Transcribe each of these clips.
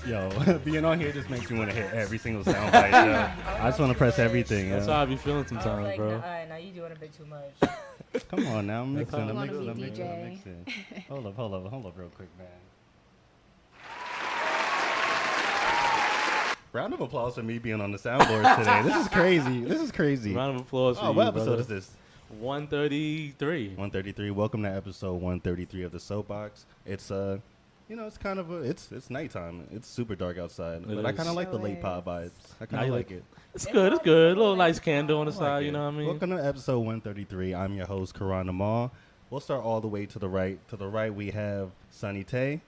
Yo, being on here just makes me want to hit every single sound bite. Yo. I just want to press everything. That's yo. how I be feeling I was sometimes, like, bro. nah, now you doing a bit too much. Come on now, I'm That's mixing. how I'm I mixing. wanna I'm be mixing. I'm DJ. mixing. Hold up, real quick, man. Round of applause for me being on the soundboard today. This is crazy. This is crazy. Round of applause for Oh, you, what episode brother. is this? 133. 133. Welcome to episode 133 of the Soapbox. It's it's kind of it's nighttime. It's super dark outside, It but I is. kind of like the Sure late pod vibes. I kind I of like like it. It's good. It's good. A little nice candle on the I side. like You it. know what I mean? Welcome to episode 133. I'm your host, Karan Amal. We'll start all the way to the right. To the right, we have Sunny Tay.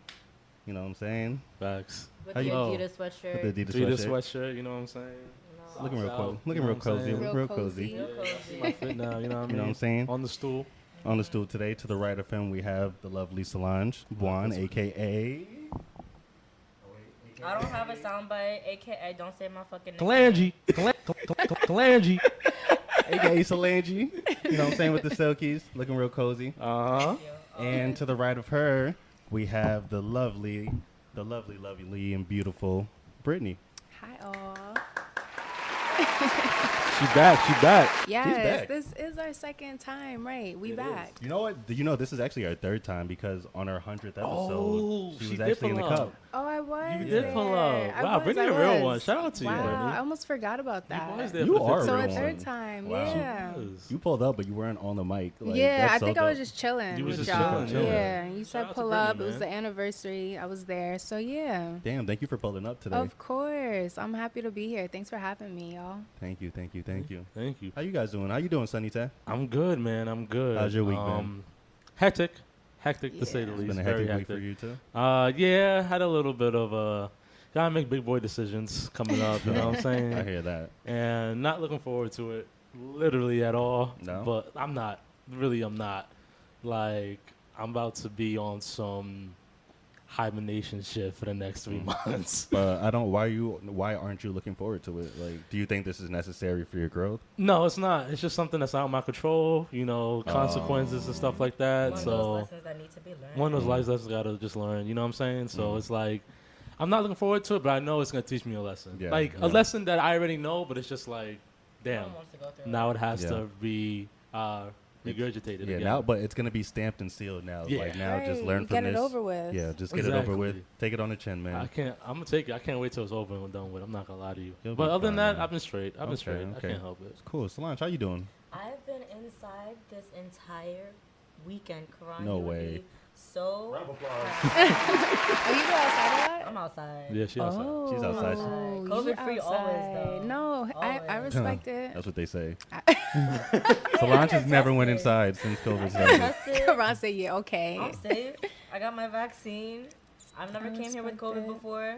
You know what I'm saying? Facts. With How the you- Adidas sweatshirt. With the Adidas Adidas sweatshirt. sweatshirt. You know what I'm saying? You know, Looking real Out, cool. you Looking know real what I'm cozy. saying? Real Real cozy. cozy. real cozy. My fit now. You know what I mean? You know what I'm saying? On the stool. On the stool today, to the right of him, we have the lovely Solange Buon, a.k.a. I don't have a soundbite, aka don't say my fucking name. Kalanji. Kalanji. a.k.a. Solange. You know what I'm saying, with the silkies. Looking real cozy. Uh-huh. And to the right of her, we have the lovely, and beautiful Brittany. Hi, all. She back. Yes, back. this is our second time, right? We It back. You know what? You know, this is actually our third time because on our 100th episode, Oh, she she was did actually in the pull up. cup. Oh, I was. You did there. pull up. I Wow, was, Brittany I a real was. one. Shout out to you, Wow, Brittany. I almost forgot about that. You was there You for the are fifth a So real a one. third time, Wow. yeah. Yes. You pulled up, but you weren't on the mic. Like, Yeah, that's I so think I was dope. just chilling. You was with just y'all. chilling. Yeah, you Shout said out to pull Brittany, up. It was man. the anniversary. I was there. So yeah. Damn, thank you for pulling up today. Of course. I'm happy to be here. Thanks for having me, y'all. Thank you. Thank you. How you guys doing? How you doing, Sunny Tay? I'm good, man. I'm good. How's your week been? Hectic to say the Yeah. least. It's been a Very hectic week for you too. Yeah, had a little bit of gotta make big boy decisions coming up. You know what I'm saying? I hear that. And not looking forward to it, literally at all. No? But I'm not. Really, I'm not. Like, I'm about to be on some hibernation shit for the next 3 months. But I don't. Why aren't you looking forward to it? Like, do you think this is necessary for your growth? No, it's not. It's just something that's out of my control. You know, consequences and stuff like that. One of so those lessons that need to be learned. one of those life lessons gotta just learn. You know what I'm saying? So it's like, I'm not looking forward to it, but I know it's gonna teach me a lesson. Yeah, Like yeah. a lesson that I already know, but it's just like, No damn. one wants to go through Now it. it has Yeah. to be regurgitated. Yeah. again. Now, but it's gonna be stamped and sealed now. Yeah. Like now, just Right, learn from get this. it over with. Yeah, just get it over with. Exactly. Take it on the chin, man. I can't. I'm gonna take it. I can't wait till it's over and done with. I'm not gonna lie to you. You'll But be other than fine, that, man. I've been straight. I've been Okay, straight. I okay. can't help it. Cool. Solange, how you doing? I've been inside this entire weekend, Karan. No you would way. be So Oh, you go outside a lot? I'm outside. Yeah, she outside. Oh, She's outside. you COVID free always, outside. though. No, I Always. respect it. That's what they say. Solange has never went Tested. inside since COVID I got started. tested. Karan said, yeah, okay. I'm safe. I got my vaccine. I've never came here with respect COVID it. before. I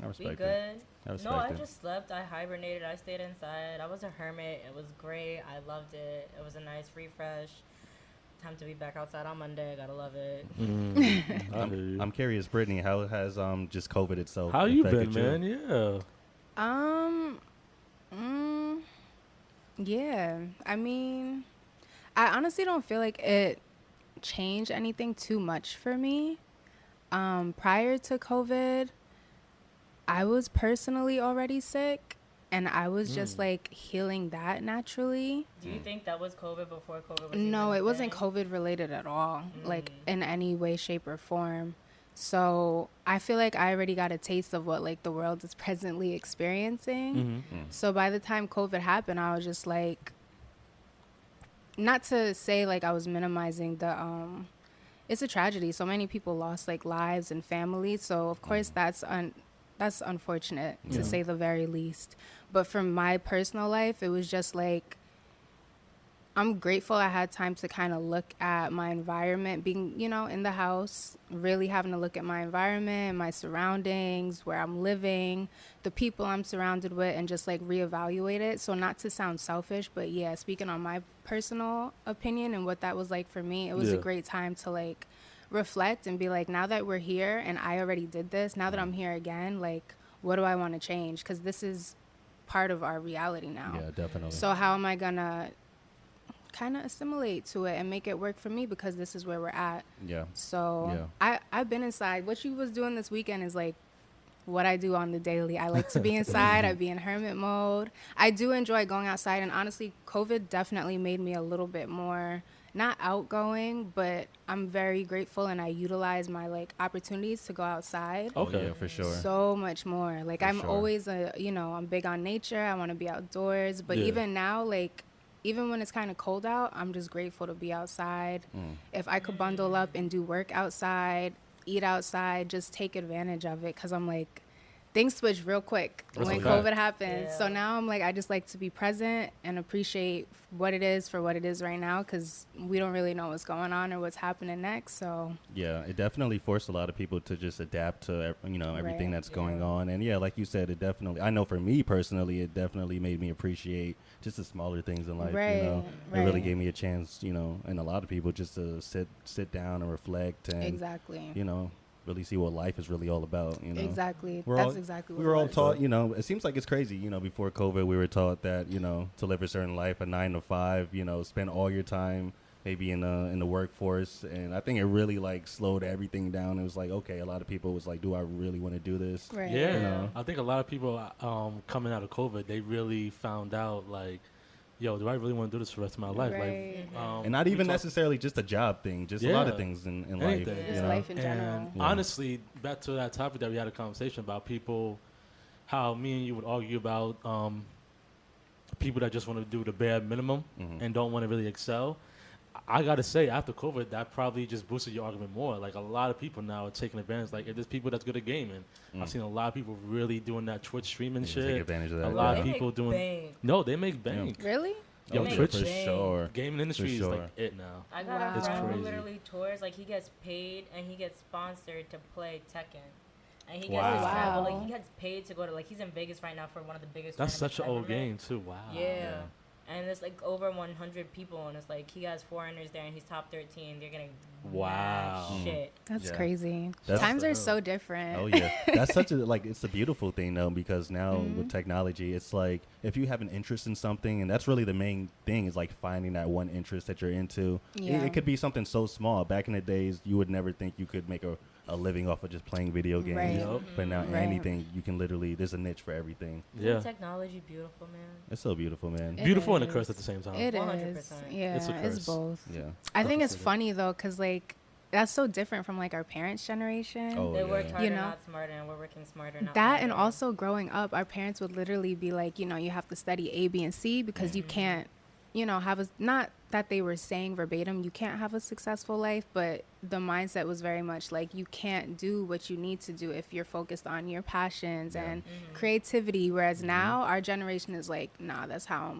We respect it. good. I respect No, I it. just slept. I hibernated. I stayed inside. I was a hermit. It was great. I loved it. It was a nice refresh. Time to be back outside on Monday. Gotta love it. I hear you. I'm curious, Brittany, how has just COVID itself How you been, affected man? Yeah. Yeah. I mean, I honestly don't feel like it changed anything too much for me. Prior to COVID, I was personally already sick, and I was just like healing that naturally. Do you think that was COVID before COVID was No, even it wasn't thing? COVID related at all, like in any way, shape, or form. So I feel like I already got a taste of what like the world is presently experiencing. So by the time COVID happened, I was just like, not to say like I was minimizing the, it's a tragedy. So many people lost like lives and families. So of course that's unfortunate to say the very least. But for my personal life, it was just like, I'm grateful I had time to kind of look at my environment, being, in the house, really having to look at my environment, my surroundings, where I'm living, the people I'm surrounded with, and just like reevaluate it. So not to sound selfish, but yeah, speaking on my personal opinion and what that was like for me, it was a great time to like reflect and be like, now that we're here and I already did this, now that I'm here again, like, what do I want to change? Because this is part of our reality now. Yeah, definitely. So how am I gonna kind of assimilate to it and make it work for me, because this is where we're at. Yeah. So Yeah. I've been inside. What you was doing this weekend is like what I do on the daily. I like to be inside. I be in hermit mode. I do enjoy going outside, and honestly, COVID definitely made me a little bit more not outgoing, but I'm very grateful, and I utilize my like opportunities to go outside. Okay. Yeah, for sure. So much more. Like For I'm sure. always I'm big on nature. I want to be outdoors, but Yeah. even now, like even when it's kind of cold out, I'm just grateful to be outside. If I could bundle up and do work outside, eat outside, just take advantage of it, because I'm like, things switch real quick That's when a fact. COVID happens. Yeah. So now I'm like, I just like to be present and appreciate what it is for what it is right now, because we don't really know what's going on or what's happening next. So Yeah, it definitely forced a lot of people to just adapt to everything Right. that's going Yeah. on. And yeah, like you said, it definitely, I know for me personally, it definitely made me appreciate just the smaller things in life. Right, It really right. gave me a chance, and a lot of people just to sit down and reflect and exactly. really see what life is really all about. Exactly. We're That's all- exactly what We were it all was. taught, it seems like it's crazy, before COVID, we were taught that, to live a certain life, a 9 to 5, spend all your time maybe in the workforce. And I think it really like slowed everything down. It was like, okay, a lot of people was like, do I really want to do this? Right. Yeah, You know? I think a lot of people coming out of COVID, they really found out like, yo, do I really want to do this for the rest of my life? Right. Like, And not we even talk- necessarily just a job thing, just a lot of Yeah. things in life. Anything. you Just know? life in general. And Yeah. honestly, back to that topic that we had a conversation about people, how me and you would argue about people that just want to do the bare minimum Mhm. and don't want to really excel. I gotta say, after COVID, that probably just boosted your argument more. Like a lot of people now are taking advantage. Like if there's people that's good at gaming, I've seen a lot of people really doing that Twitch streaming Yeah, shit. take advantage of A that. lot yeah. of people doing. Bank. No, they make bank. Really? Yo, Oh, yeah, Twitch, for sure. gaming industry is sure. like it now. I got Wow. a It's friend who crazy. literally tours, like he gets paid and he gets sponsored to play Tekken. And he gets Wow. to travel, Wow. like he gets paid to go to, like he's in Vegas right now for one of the biggest That's such an tournaments old ever game made. too. Wow. Yeah. And there's like over 100 people, and it's like he has foreigners there, and he's top 13. They're getting Wow. mad shit. That's Yeah. crazy. That's Times the- are so different. Oh yeah, that's such a it's a beautiful thing though, because now Mm-hmm. with technology, it's like if you have an interest in something, and that's really the main thing, is like finding that one interest that you're into. Yeah. It could be something so small. Back in the days, you would never think you could make a living off of just playing video games. Right. Yup. But now Right. anything, you can literally, there's a niche for everything. Yeah. Technology, beautiful, man. It's so beautiful, man. It Beautiful and a is. curse at the same time. It is. 100%. Yeah, It's a it's curse. both. Yeah. I think it's Opposite. funny though, because like that's so different from like our parents' generation. Oh, They yeah. worked harder, You know? not smarter, and we're working smarter, not That and harder. also growing up, our parents would literally be like, you have to study A, B, and C because you can't, have a, not that they were saying verbatim, you can't have a successful life, but the mindset was very much like you can't do what you need to do if you're focused on your passions and creativity. Whereas now our generation is like, nah, that's how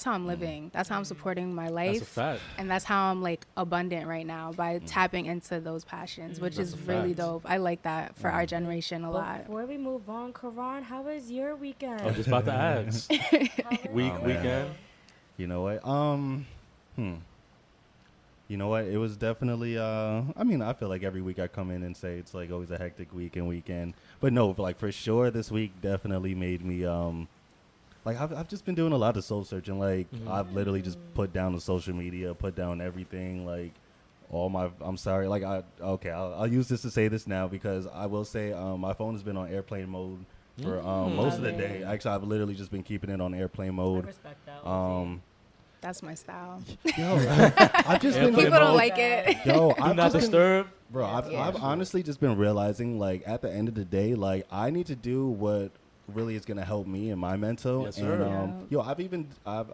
I'm living. That's how I'm supporting my That's a life. fact. And that's how I'm like abundant right now by tapping into those passions, which That's is a really fact. dope. I like that for our generation a lot. Before we move on, Karan, how was your weekend? I was just about to ask. How was Week, Oh, man. weekend. You know what? You know what? It was definitely. I mean, I feel like every week I come in and say it's like always a hectic weekend. But no, like for sure, this week definitely made me. Like I've just been doing a lot of soul searching. Like I've literally just put down the social media, put down everything. Like all my. I'm sorry. Like I'll use this to say this now, because I will say my phone has been on airplane mode for most of the Love day. it. Actually, I've literally just been keeping it on airplane I mode. respect that. That's my style. Yo, I've just Airplane been People mode. don't like it. Yo, Do I've not just been, disturb. bro. Yeah. I've honestly just been realizing, like, at the end of the day, like, I need to do what really is gonna help me and my mental. Yes, and sir. yo,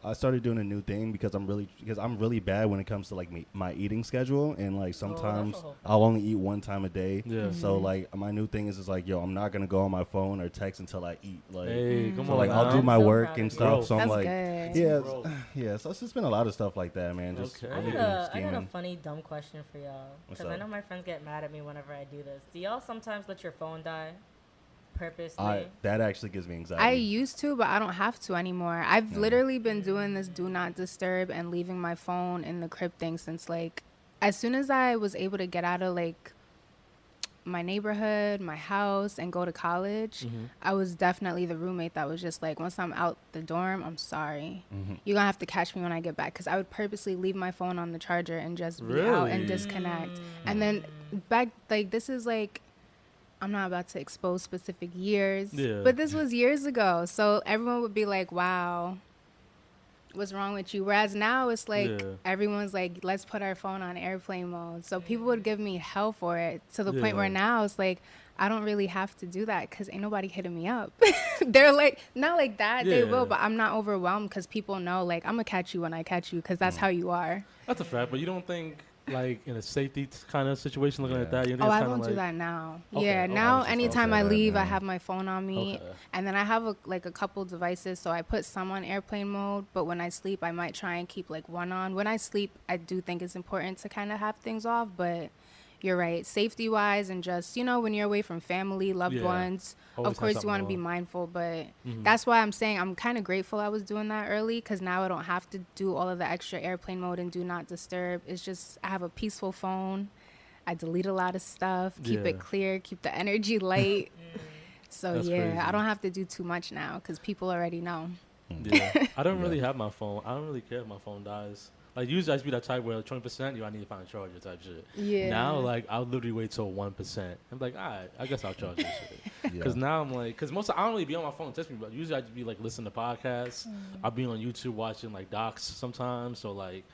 I started doing a new thing because I'm really bad when it comes to like my eating schedule, and like sometimes whole thing. I'll only eat one time a day. Yeah. So like my new thing is like, yo, I'm not gonna go on my phone or text until I eat. Like, Hey, come so on. like now. I'll do I'm my so work proud and of you. stuff. Growth. So I'm That's like, good. yeah, Growth. yeah. So it's just been a lot of stuff like that, man. Just Okay. I really got a scheming. funny, dumb question for y'all. What's Because I up? know my friends get mad at me whenever I do this. Do y'all sometimes let your phone die? Purposely? That actually gives me anxiety. I used to, but I don't have to anymore. I've literally been doing this do not disturb and leaving my phone in the crib thing since like as soon as I was able to get out of like my neighborhood, my house, and go to college, I was definitely the roommate that was just like, once I'm out the dorm, I'm sorry. You're going to have to catch me when I get back. Because I would purposely leave my phone on the charger and just be out and Really? disconnect. And then back, like, this is like I'm not about to expose specific years, Yeah. but this was years ago. So everyone would be like, wow, what's wrong with you? Whereas now it's like Yeah. everyone's like, let's put our phone on airplane mode. So people would give me hell for it to the point where Yeah. now it's like, I don't really have to do that because ain't nobody hitting me up. They're like, not like that, they Yeah. will, but I'm not overwhelmed because people know, like, I'm going to catch you when I catch you because that's how you are. That's a fact, but you don't think, like, in a safety kind of situation looking at that, you think Oh, it's I kinda won't like, do that now. Okay. Yeah, Oh, I now was just anytime gonna I say that, leave, I yeah. have my phone on me. Okay. And then I have a couple devices, so I put some on airplane mode, but when I sleep, I might try and keep like one on. When I sleep, I do think it's important to kind of have things off, but you're right. Safety wise, and just, you know, when you're away from family, loved Yeah. ones, Always of have course you something want to be on. mindful, but Mhm. that's why I'm saying I'm kind of grateful I was doing that early because now I don't have to do all of the extra airplane mode and do not disturb. It's just I have a peaceful phone. I delete a lot of stuff, keep Yeah. it clear, keep the energy light. So That's yeah, crazy. I don't have to do too much now because people already know. Yeah. I don't Yeah. really have my phone. I don't really care if my phone dies. Like, usually I used to be that type where 20%, I need to find a charger type shit. Yeah. Now, like, I'll literally wait till 1%. I'm like, all right, I guess I'll charge this shit. Yeah. Because now I'm like, because I don't really be on my phone texting me, but usually I just be like listening to podcasts. I'll be on YouTube watching like docs sometimes. So like,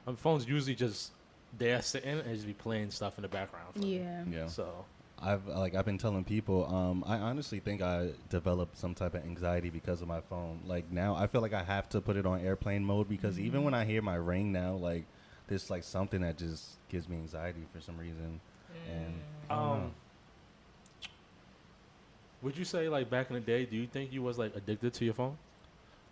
my phone's usually just there sitting and just be playing stuff in the background. For me. Yeah. Yeah. So I've been telling people, I honestly think I developed some type of anxiety because of my phone. Like now I feel like I have to put it on airplane mode because even when I hear my ring now, like there's like something that just gives me anxiety for some reason. And I don't know. would you say like back in the day, do you think you was like addicted to your phone?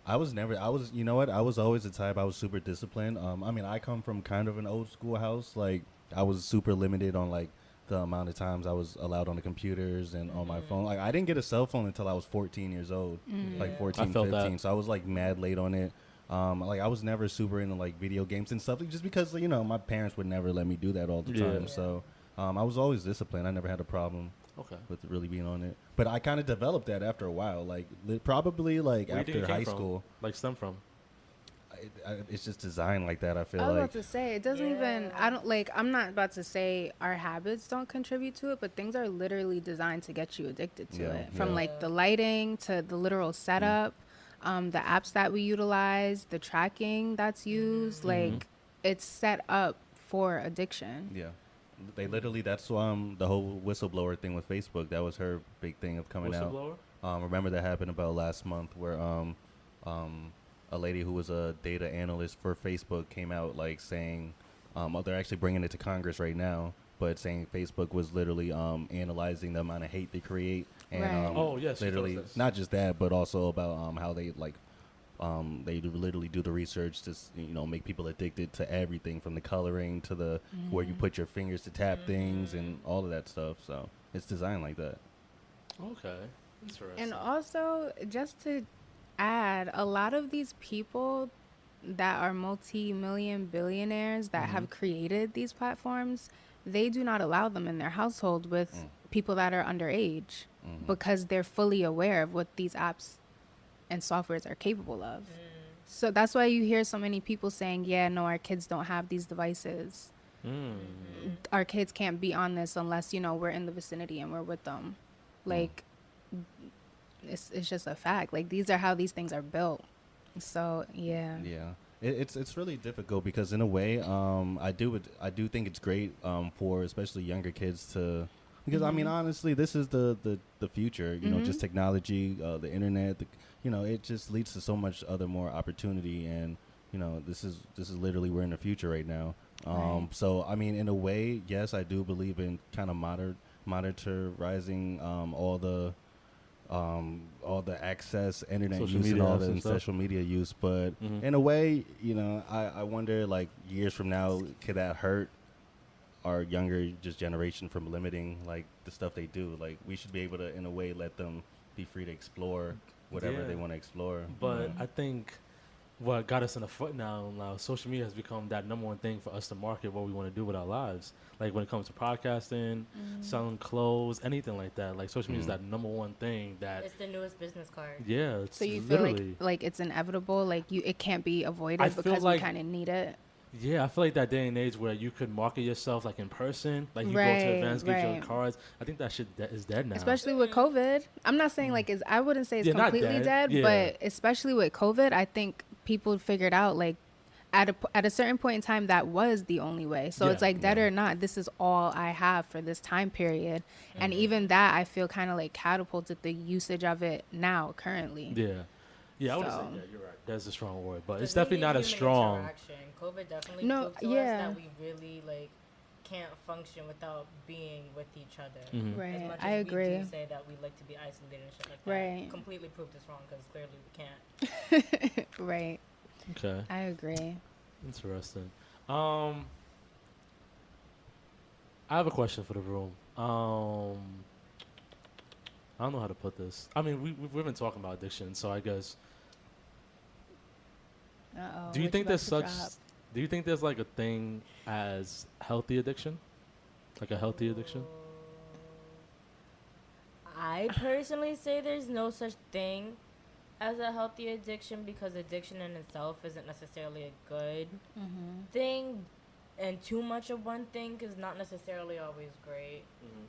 You know what? I was always the type, I was super disciplined. I mean, I come from kind of an old school house. Like I was super limited on like the amount of times I was allowed on the computers and on my phone. Like I didn't get a cell phone until I was 14 years old, like 14, I felt 15. that. So I was like mad late on it. Like I was never super into like video games and stuff just because, you know, my parents would never let me do that all the Yeah. time. So I was always disciplined. I never had a problem Okay. with really being on it. But I kind of developed that after a while, like probably like Where do you think after it came high from? school. Like stem from? It's just designed like that. I feel I was like about to say it doesn't even. I don't like. I'm not about to say our habits don't contribute to it, but things are literally designed to get you addicted to Yeah, it. From yeah. like the lighting to the literal setup, the apps that we utilize, the tracking that's used. Like it's set up for addiction. yeah, they literally that's the whole whistleblower thing with Facebook. That was her big thing of coming out. Whistleblower? Remember that happened about last month where a lady who was a data analyst for Facebook came out like saying, they're actually bringing it to Congress right now, but saying Facebook was literally analyzing the amount of hate they create, and Right. Oh, yes, she told literally us this. not just that, but also about how they like literally do the research to make people addicted to everything from the coloring to the where you put your fingers to tap things and all of that stuff. So it's designed like that. Okay. Interesting. And also, just to add, a lot of these people that are multi-million billionaires that have created these platforms, they do not allow them in their household with people that are underage because they're fully aware of what these apps and softwares are capable of. So that's why you hear so many people saying, yeah, no, our kids don't have these devices. Our kids can't be on this unless, we're in the vicinity and we're with them. Like, it's just a fact. Like, these are how these things are built. So, yeah. Yeah, it's really difficult because in a way, I do think it's great for especially younger kids to, because I mean honestly, this is the future. Just technology, the internet. It just leads to so much other more opportunity, and this is literally we're in the future right now. Right. So I mean, in a way, yes, I do believe in kind of monitoring all the access, internet Social use, and media all apps the and stuff. social media use. But in a way, I wonder, like, years from now, could that hurt our younger just generation from limiting, like, the stuff they do? Like, we should be able to, in a way, let them be free to explore whatever Yeah. they want to explore. But I think what got us in the foot now, social media has become that number one thing for us to market what we want to do with our lives. Like when it comes to podcasting, selling clothes, anything like that. Like social media is that number one thing that. It's the newest business card. Yeah, it's So you feel literally. like it's inevitable, like it can't be avoided I feel because like- we kind of need it. Yeah, I feel like that day and age where you could market yourself like in person, like you go to Right, events, get your right. cards. I think that shit is dead now. Especially with COVID. I'm not saying like I wouldn't say it's Yeah, not completely dead. dead, Yeah. but especially with COVID, I think people figured out like at a certain point in time that was the only way. So it's Yeah. like dead or not, this is all I have for this time period. And even that I feel kind of like catapulted the usage of it now currently. Yeah. Yeah, I would say So- yeah, you're right. That's a strong word, but 'Cause it's we definitely need not as human strong. interaction. COVID definitely No, proved to yeah. us that we really like can't function without being with each other. Mhm. As Right. much I as agree. we do say that we like to be isolated and shit like that, Right. completely proved us wrong because clearly we can't. Right. Okay. I agree. Interesting. I have a question for the room. I don't know how to put this. I mean, we've been talking about addiction, so I guess. Uh-oh. Do you what think about there's to such? drop? Do you think there's like a thing as healthy addiction, like a healthy addiction? I personally say there's no such thing as a healthy addiction because addiction in itself isn't necessarily a good thing, and too much of one thing is not necessarily always great.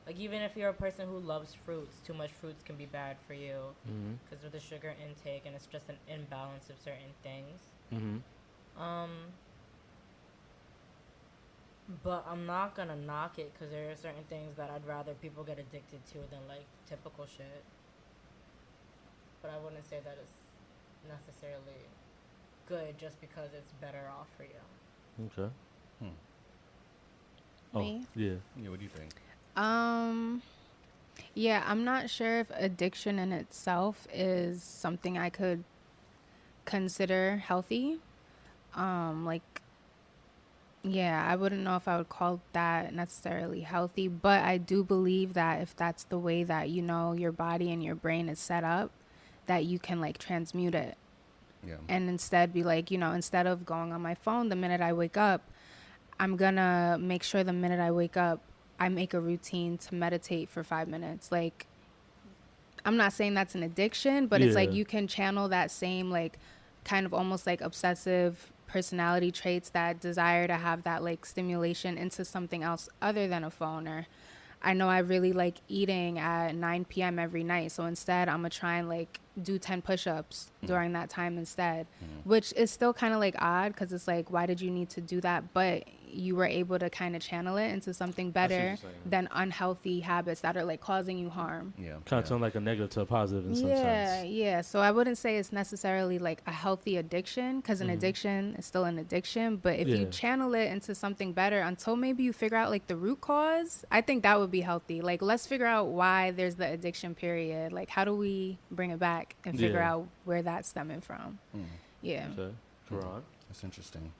Like even if you're a person who loves fruits, too much fruits can be bad for you Mm-hmm. because of the sugar intake, and it's just an imbalance of certain things. Mm-hmm. But I'm not gonna knock it because there are certain things that I'd rather people get addicted to than like typical shit. But I wouldn't say that it's necessarily good just because it's better off for you. Okay. Oh, Me? yeah. Yeah, what do you think? Yeah, I'm not sure if addiction in itself is something I could consider healthy. Like, yeah, I wouldn't know if I would call that necessarily healthy, but I do believe that if that's the way that, you know, your body and your brain is set up, that you can like transmute it. Yeah. And instead be like, you know, instead of going on my phone the minute I wake up, I'm gonna make sure the minute I wake up, I make a routine to meditate for 5 minutes. Like, I'm not saying that's an addiction, but it's like Yeah. you can channel that same, like, kind of almost like obsessive personality traits, that desire to have that, like, stimulation into something else other than a phone. Or I know I really like eating at 9 p.m. every night. So instead, I'm going to try and, like, do 10 push-ups during that time instead, which is still kind of, like, odd because it's like, why did you need to do that? But you were able to kind of channel it into something what better you're saying. than unhealthy habits that are, like, causing you harm. Yeah. Kind of turn like a negative to a positive in some Yeah, sense. yeah. So I wouldn't say it's necessarily like a healthy addiction because an addiction is still an addiction. But if you Yeah. channel it into something better until maybe you figure out like the root cause, I think that would be healthy. Like, let's figure out why there's the addiction period. Like, how do we bring it back and figure Yeah. out where that's stemming from? Yeah. Okay. Quran. That's interesting.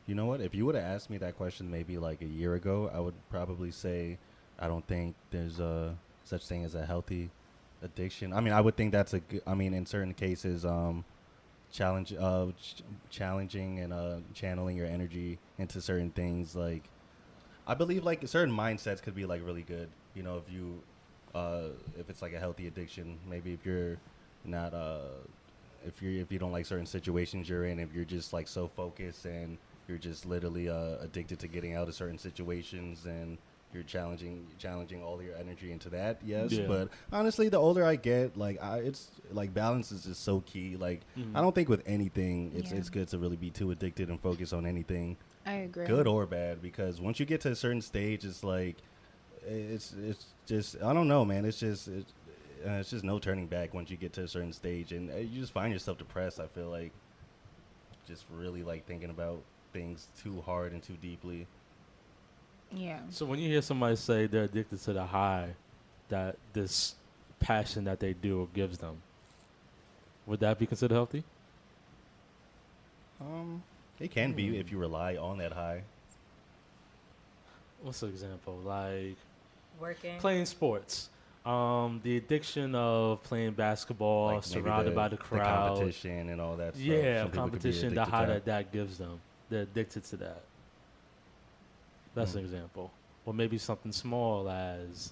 You know what? If you would have asked me that question maybe like a year ago, I would probably say I don't think there's a such thing as a healthy addiction. I mean, I would think that's a good, I mean, in certain cases, challenging and channeling your energy into certain things. Like, I believe like certain mindsets could be like really good. You know, if you, if it's like a healthy addiction, maybe if you're not, if you don't like certain situations you're in, if you're just like so focused and you're just literally addicted to getting out of certain situations and you're challenging all your energy into that, yes. Yeah. But honestly, the older I get, like it's like balance is just so key. Like I don't think with anything it's Yeah. good to really be too addicted and focus on anything, I agree. good or bad, because once you get to a certain stage, it's like it's just, I don't know, man. It's just no turning back once you get to a certain stage, and you just find yourself depressed. I feel like just really like thinking about things too hard and too deeply. Yeah. So when you hear somebody say they're addicted to the high, that this passion that they do gives them, would that be considered healthy? It can be if you rely on that high. What's an example? Like Working. playing sports. The addiction of playing basketball, Like maybe surrounded by the crowd. competition and all that stuff. Yeah, Some people could be competition, the addicted to high that. that gives them. They're addicted to that. That's an example. Or maybe something small as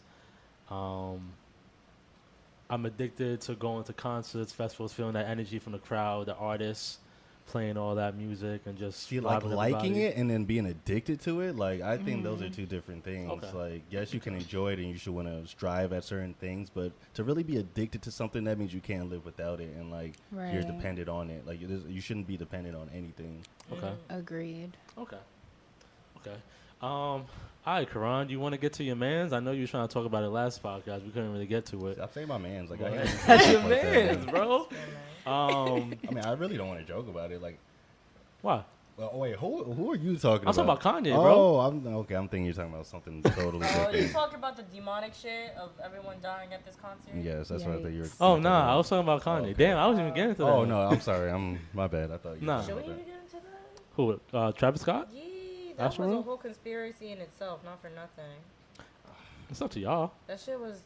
I'm addicted to going to concerts, festivals, feeling that energy from the crowd, the artists, playing all that music and just See, like robbing liking everybody. it and then being addicted to it, like I think those are two different things. Okay. Like, yes, you can enjoy it and you should want to strive at certain things, but to really be addicted to something, that means you can't live without it, and like you're Right. dependent on it. Like you shouldn't be dependent on anything. Okay. Agreed. Okay. All right, Karan, do you want to get to your mans? I know you were trying to talk about it last podcast. We couldn't really get to it. I say my man's like I That's ain't That's your like that. mans, bro. I mean, I really don't want to joke about it. Like, Why? well, wait, who are you talking I'm about? talking about Kanye, bro. Oh, I'm okay. I'm thinking you're talking about something totally Oh, you different. talking about the demonic shit of everyone dying at this concert? Yes, that's what I thought you were. Oh, nah, I was talking about Kanye. okay. Damn, I wasn't even getting into that. Oh no, I'm sorry. My bad. I thought you. Nah. were Should we talking even about get into that? Who? Travis Scott? Yeah, that Astro was a World? whole conspiracy in itself, not for nothing. It's up to y'all. That shit was.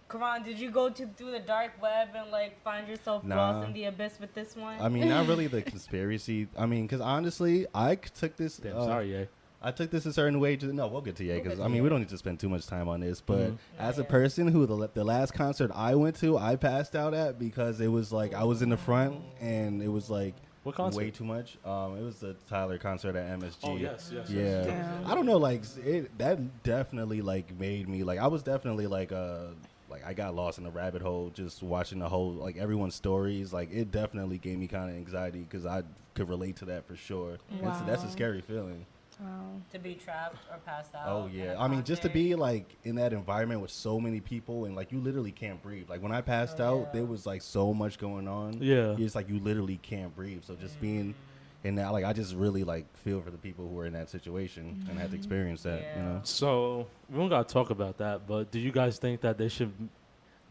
Karan, did you go through the dark web and like find yourself Nah. lost in the abyss with this one? I mean, not really the conspiracy. I mean, because honestly, I took this. Damn, sorry, yeah. I took this a certain way. No, we'll get to Ye We'll because get I to mean Ye. we don't need to spend too much time on this. But Mhm. as Yeah. a person who the last concert I went to, I passed out at because it was like I was in the front and it was like What concert? way too much. It was the Tyler concert at MSG. Oh, yes. Yeah, Damn. I don't know. Like that definitely like made me like I was definitely like I got lost in the rabbit hole just watching the whole like everyone's stories. Like it definitely gave me kind of anxiety because I could relate to that for sure. That's a Wow. scary feeling. Wow. to be trapped or passed out. Oh in yeah, a I mean just to concert. be like in that environment with so many people and like you literally can't breathe. Like when I passed Oh, out, yeah. there was like so much going on. Yeah. It's like you literally can't breathe. So just being in that, like I just really like feel for the people who are in that situation and had to experience that. You Yeah. know. So we don't gotta talk about that, but do you guys think that they should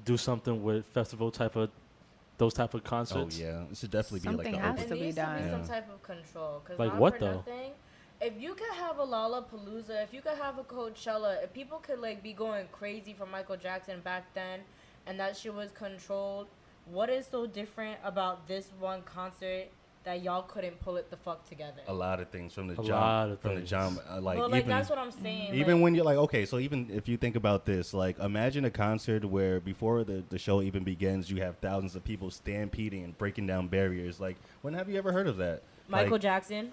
do something with those type of Oh concerts? yeah, it should definitely Something be like has the It to be needs to be done. some Yeah. type of control. Cause Like not what, for though? Nothing, if you could have a Lollapalooza, if you could have a Coachella, if people could like be going crazy for Michael Jackson back then, and that shit was controlled, what is so different about this one concert that y'all couldn't pull it the fuck together? a lot of things from the A lot jump. of From the things. jump, like Well, like even that's what I'm saying. even like, when you're like, okay, so even if you think about this, like imagine a concert where before the show even begins, you have thousands of people stampeding and breaking down barriers. Like, when have you ever heard of that? Michael Like, Jackson.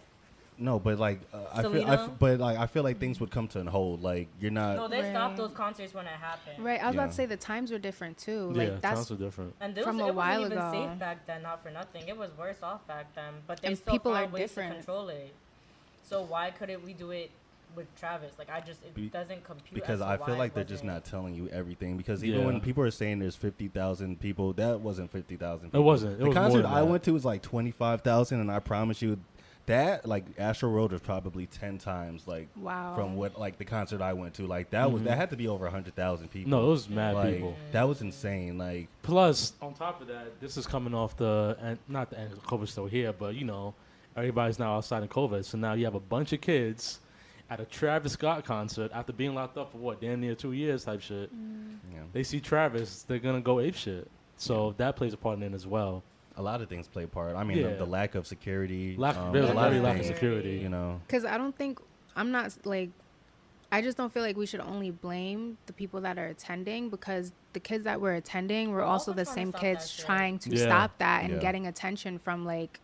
no, but like Selena? but like I feel like things would come to a hold. Like you're not. No, they stopped Right. those concerts when it happened. Right. I was Yeah. about to say the times were different too. Yeah, Like that's sounds so different. And this From it a while wasn't even ago. safe back then, not for nothing. It was worse off back then, but they And still people found are ways different. to control it. So why couldn't we do it with Travis? Like it Be- doesn't compute. Because as to I feel why like it they're just wasn't. not telling you everything. Because even Yeah. when people are saying there's 50,000 people, that wasn't 50,000 people. It wasn't. It The was more concert than I that. went to was like 25,000, and I promise you, that like Astro World was probably 10 times like wow. from what like the concert I went to. Like that was that had to be over 100,000 people. No, it was mad like people. that was insane. Like Plus, on top of that, this is coming off not the end of COVID still here, but you know, everybody's now outside of COVID. So now you have a bunch of kids at a Travis Scott concert after being locked up for what, damn near 2 years type shit. yeah. They see Travis, they're gonna go ape shit. So that plays a part in it as well. A lot of things play a part. I mean, Yeah. the lack of security. There's a a lot very of lack of things, security. you know. Because I don't think I'm not like I just don't feel like we should only blame the people that are attending because the kids that were attending were We're also also the trying to same stop kids that shit. trying to Yeah. stop that and Yeah. getting attention from like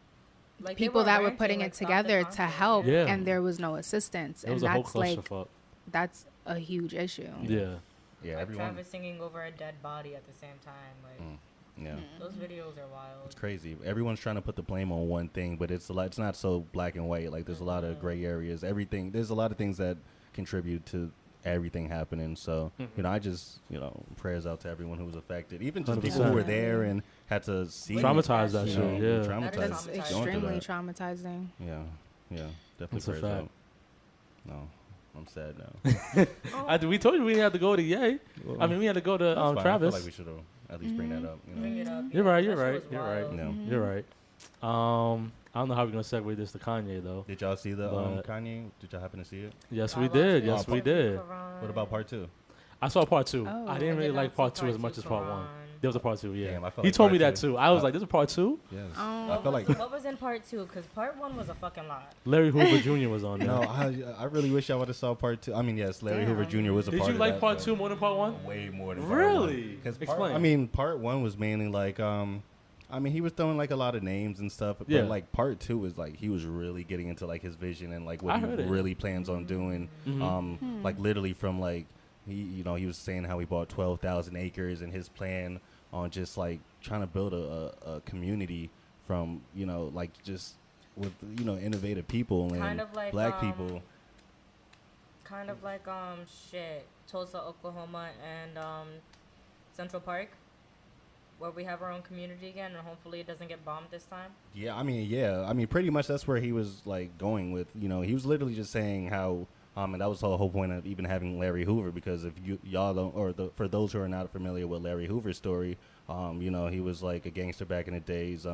Like, they people that were renting, putting like, it stop the together to concert. help Yeah. and there was no assistance It and was a whole that's like clusterfuck. that's a huge issue. Yeah. Yeah, Like everyone. Travis singing over a dead body at the same time. Like Yeah. those videos are wild. It's crazy. Everyone's trying to put the blame on one thing, but it's a lot. It's not so black and white. Like there's a lot of gray areas. Everything. There's a lot of things that contribute to everything happening. So I just prayers out to everyone who was affected, even just people who 100%. were there and had to see Traumatized that you shit, know, yeah. traumatized. That is That's going through extremely that. traumatizing. Yeah, definitely That's a prayers fact. out. No, I'm sad now. We told you we didn't have to go to Ye. I mean, we had to go to That's fine. I Travis. feel like we should at least bring that up. You know? Bring it up. You're right. That You're shit right. was You're wild. right. No. You're right. I don't know how we're gonna segue this to Kanye though. Did y'all see the But- Kanye? Did y'all happen to see it? Yes, I we watched did. it. Yes, we Thank you, did. Karan. What about part 2? I saw part 2. Oh. I didn't I really did like not part see 2 as part much two, as part 1. Karan. There was a part 2. Yeah. Damn, I felt He like told me part that two- too. I was like, "There's a part 2." Yes. Oh. I felt like What was in part 2? Because part 1 was a fucking lot. Larry Hoover Jr. was on there. no, I really wish I would have saw part 2. I mean, yes, Larry Hoover Damn. Jr. was a Did part you of like that, part but 2 more than part 1? Way more than Really? Because Explain. I mean, part 1 was mainly like I mean, he was throwing like a lot of names and stuff. Yeah. But like part 2 was like he was really getting into like his vision and like what he really plans on doing. Like literally from like he was saying how he bought 12,000 acres and his plan on just like trying to build a community from like just with innovative people and kind of like, black people. Kind of like Tulsa, Oklahoma, and Central Park, where we have our own community again, and hopefully it doesn't get bombed this time. Yeah, I mean, pretty much that's where he was like going with. He was literally just saying how, and that was the whole point of even having Larry Hoover, because if y'all don't, or for those who are not familiar with Larry Hoover's story, he was like a gangster back in the days,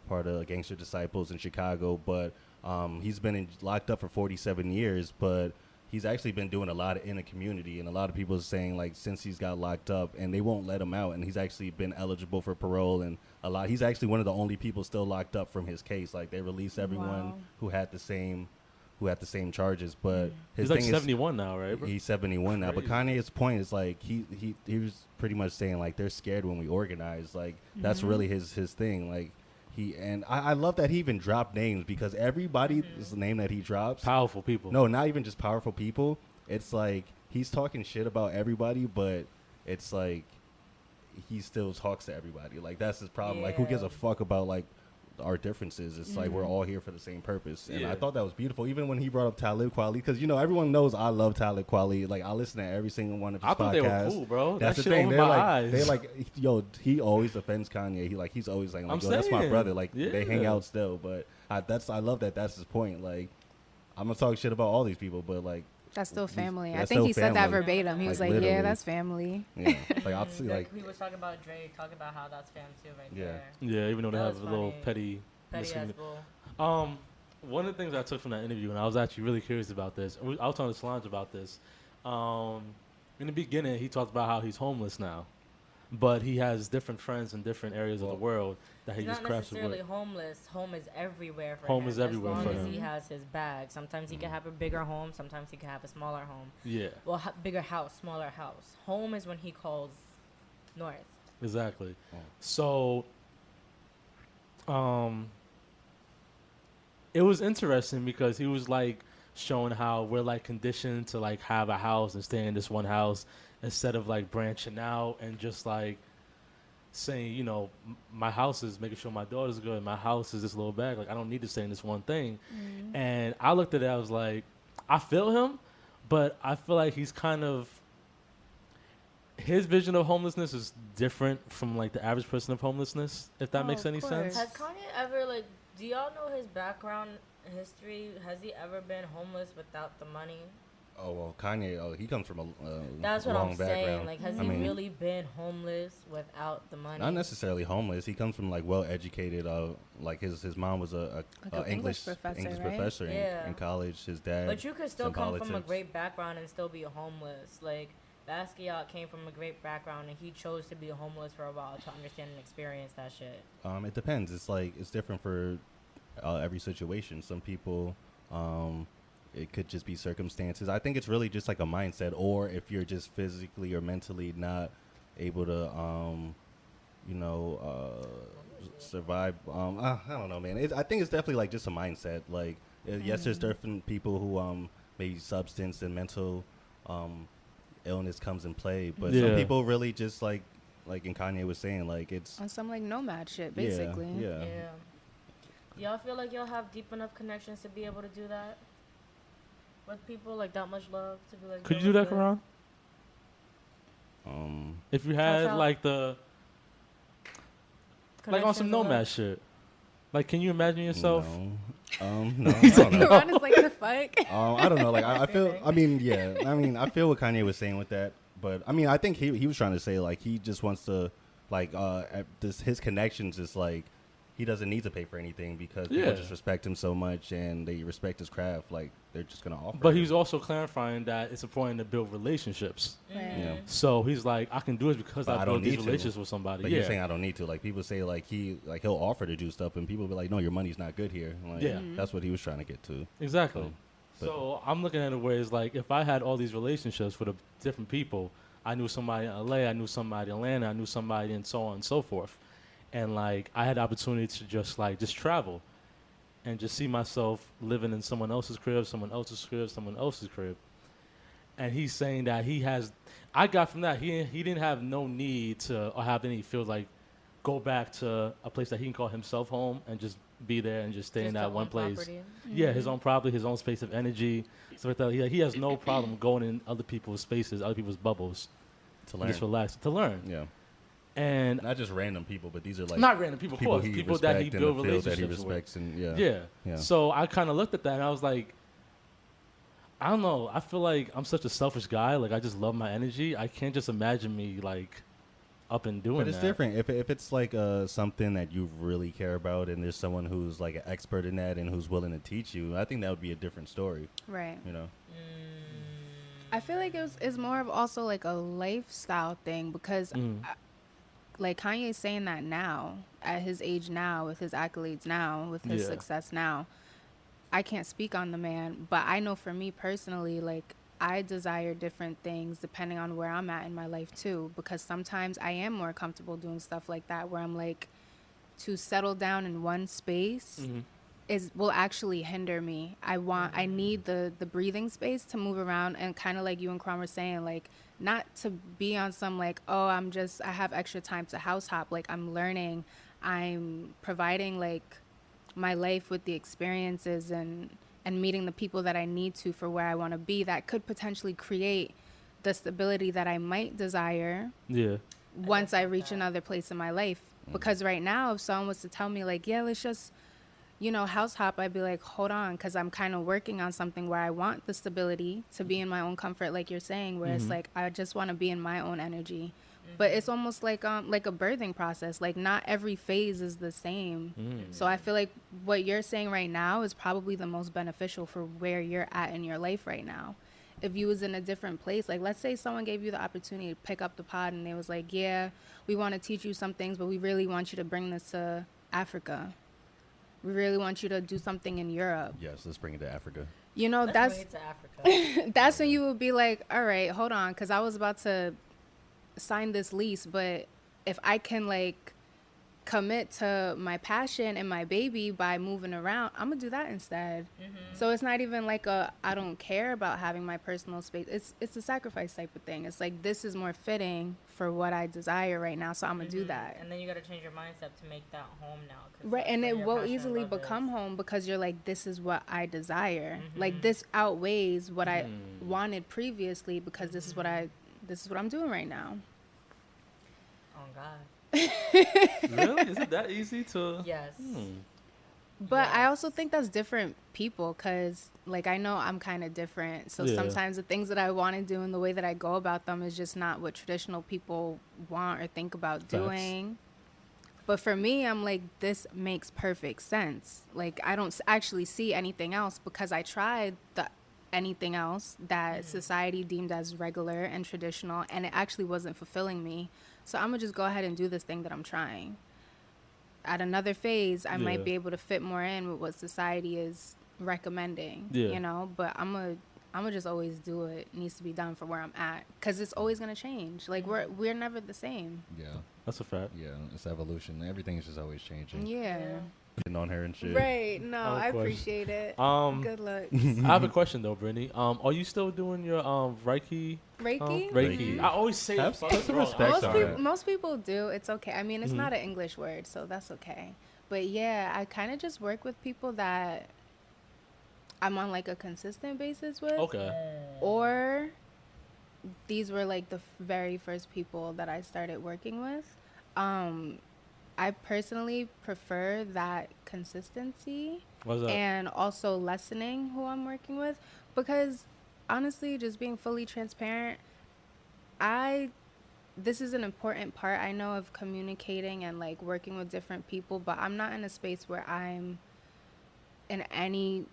part of Gangster Disciples in Chicago, but he's been locked up for 47 years, but he's actually been doing a lot in the community, and a lot of people are saying like since he's got locked up and they won't let him out, and he's actually been eligible for parole, and he's actually one of the only people still locked up from his case. Like they released everyone who had the same charges, but his he's like thing 71 now, right? He's 71 now, but Kanye's point is like he was pretty much saying like they're scared when we organize. Like that's really his thing. Like I love that he even dropped names, because everybody's name that he drops, powerful people. No, not even just powerful people. It's like he's talking shit about everybody, but it's like he still talks to everybody. Like that's his problem. Like who gives a fuck about like our differences? It's like we're all here for the same purpose. And I thought that was beautiful, even when he brought up Talib Kweli, because everyone knows I love Talib Kweli. Like I listen to every single one of his podcasts. I thought they were cool, bro. That's that the shit thing. opened They're my like eyes. they're like, yo, he always defends Kanye. He's always like yo, that's my brother. Like they hang out still, but I love that. That's his point. Like I'm gonna talk shit about all these people, but like that's still family. That's I think he said that family. verbatim. He was like, literally. yeah, that's family. Yeah, like I'll see like he was talking about Drake, talking about how that's fam too, right there. Yeah, even though they That have a was little funny. petty Petty ass bull. One of the things I took from that interview, and I was actually really curious about this, I was talking to Solange about this. In the beginning, he talked about how he's homeless now, but he has different friends in different areas of the world that he He's just not crashes necessarily with. homeless. Home is everywhere for him. Home is everywhere as for long as him. he has his bag. Sometimes he can have a bigger home. Sometimes he can have a smaller home. Yeah. Well, bigger house, smaller house. Home is when he calls north. Exactly. So, it was interesting because he was like showing how we're like conditioned to like have a house and stay in this one house instead of like branching out and just like saying, my house is making sure my daughter's good. My house is this little bag. Like I don't need to stay in this one thing. And I looked at it. I was like, I feel him, but I feel like he's kind of, his vision of homelessness is different from like the average person of homelessness, if that makes any sense. Has Kanye ever do y'all know his background history? Has he ever been homeless without the money? Oh well, Kanye. He comes from a That's what long I'm background. saying. Like, has he really been homeless without the money? Not necessarily homeless. He comes from like well educated. Like his mom was a English professor in college. His dad. But you could still come politics. from a great background and still be homeless. Like Basquiat came from a great background and he chose to be homeless for a while to understand and experience that shit. It depends. It's different for every situation. Some people. It could just be circumstances. I think it's really just like a mindset, or if you're just physically or mentally not able to, survive. I don't know, man. I think it's definitely like just a mindset. Like, yes, there's different people who maybe substance and mental illness comes in play, but some people really just like in Kanye was saying, like it's on some like nomad shit, basically. Yeah. Y'all feel like y'all have deep enough connections to be able to do that? With people like that much love to be like. Could you do that, Karan? If you had like the like on some nomad shit, like can you imagine yourself? No. I don't know. Karan is like the fuck. I don't know. Like I feel. I mean, yeah. I mean, I feel what Kanye was saying with that, but I mean, I think he was trying to say like he just wants to like his connections is like. He doesn't need to pay for anything because people just respect him so much and they respect his craft. Like, they're just going to offer But him. he was also clarifying that it's important to build relationships. Yeah. So he's like, I can do it because I built these relationships with somebody. But you're saying I don't need to. Like, people say, like, he'll offer to do stuff and people will be like, no, your money's not good here. Like, that's what he was trying to get to. Exactly. So I'm looking at it where it's like, if I had all these relationships with different people, I knew somebody in LA, I knew somebody in Atlanta, I knew somebody and so on and so forth. and like I had the opportunity to just travel, and just see myself living in someone else's crib, someone else's crib, someone else's crib. And he's saying that I got from that he didn't have no need to or have any feel like go back to a place that he can call himself home and just be there and just stay in that one place. Property. Yeah, his own property, his own space of energy. So with that, he has no problem going in other people's spaces, other people's bubbles, To learn. just relax to learn. Yeah. And Not just random people, but these are like not random people, of course, he people that he respect in built the field that he relationships with. respects, and Yeah. So I kind of looked at that and I was like, I don't know. I feel like I'm such a selfish guy. Like I just love my energy. I can't just imagine me like up and doing But it's that. different if it's like something that you really care about, and there's someone who's like an expert in that and who's willing to teach you. I think that would be a different story. Right. You know. I feel like it's more of also like a lifestyle thing because like Kanye's saying that now at his age now with his accolades now with his success now. I can't speak on the man, but I know for me personally, like I desire different things depending on where I'm at in my life too, because sometimes I am more comfortable doing stuff like that where I'm like to settle down in one space will actually hinder me. I need the breathing space to move around, and kind of like you and Kron were saying, like not to be on some like, oh, I have extra time to house hop. Like I'm learning, I'm providing like my life with the experiences and meeting the people that I need to for where I want to be that could potentially create the stability that I might desire once I reach another place in my life. Because right now, if someone was to tell me like, yeah, let's just, house hop, I'd be like, hold on, because I'm kind of working on something where I want the stability to be in my own comfort, like you're saying, where it's like, I just want to be in my own energy. But it's almost like a birthing process. Like not every phase is the same. So I feel like what you're saying right now is probably the most beneficial for where you're at in your life right now. If you was in a different place, like let's say someone gave you the opportunity to pick up the pod and they was like, yeah, we want to teach you some things, but we really want you to bring this to Africa. We really want you to do something in Europe. Yes, let's bring it to Africa. Let's bring it to Africa. That's when you would be like, all right, hold on, because I was about to sign this lease, but if I can like commit to my passion and my baby by moving around, I'm gonna do that instead. So it's not even like I don't care about having my personal space. It's a sacrifice type of thing. It's like this is more fitting for what I desire right now, so I'm gonna do that. And then you gotta change your mindset to make that home now. Right, and it will easily become home because you're like, this is what I desire. Like this outweighs what I wanted previously because this is what I'm doing right now. Oh God. Really? Is it that easy to? Yes. But I also think that's different people because, like, I know I'm kind of different. So sometimes the things that I want to do and the way that I go about them is just not what traditional people want or think about doing. But for me, I'm like, this makes perfect sense. Like, I don't actually see anything else because I tried anything else that society deemed as regular and traditional, and it actually wasn't fulfilling me. So I'm going to just go ahead and do this thing that I'm trying. At another phase, I might be able to fit more in with what society is recommending, but I'm gonna just always do it. It needs to be done for where I'm at because it's always going to change. Like, we're never the same. Yeah. That's a fact. Yeah, it's evolution. Everything is just always changing. Yeah. Getting on her and shit. Right. No, Of I course. appreciate it. Good luck. I have a question though, Brittany. Are you still doing your Reiki? Reiki? Reiki. I always say Have it some wrong. respect on it. Most people do. It's okay. I mean, it's not an English word, so that's okay. But yeah, I kind of just work with people that I'm on like a consistent basis with. Okay. Or these were like the very first people that I started working with. I personally prefer that consistency What's that? and also lessening who I'm working with because honestly, just being fully transparent, this is an important part, I know, of communicating and like working with different people, but I'm not in a space where I'm in any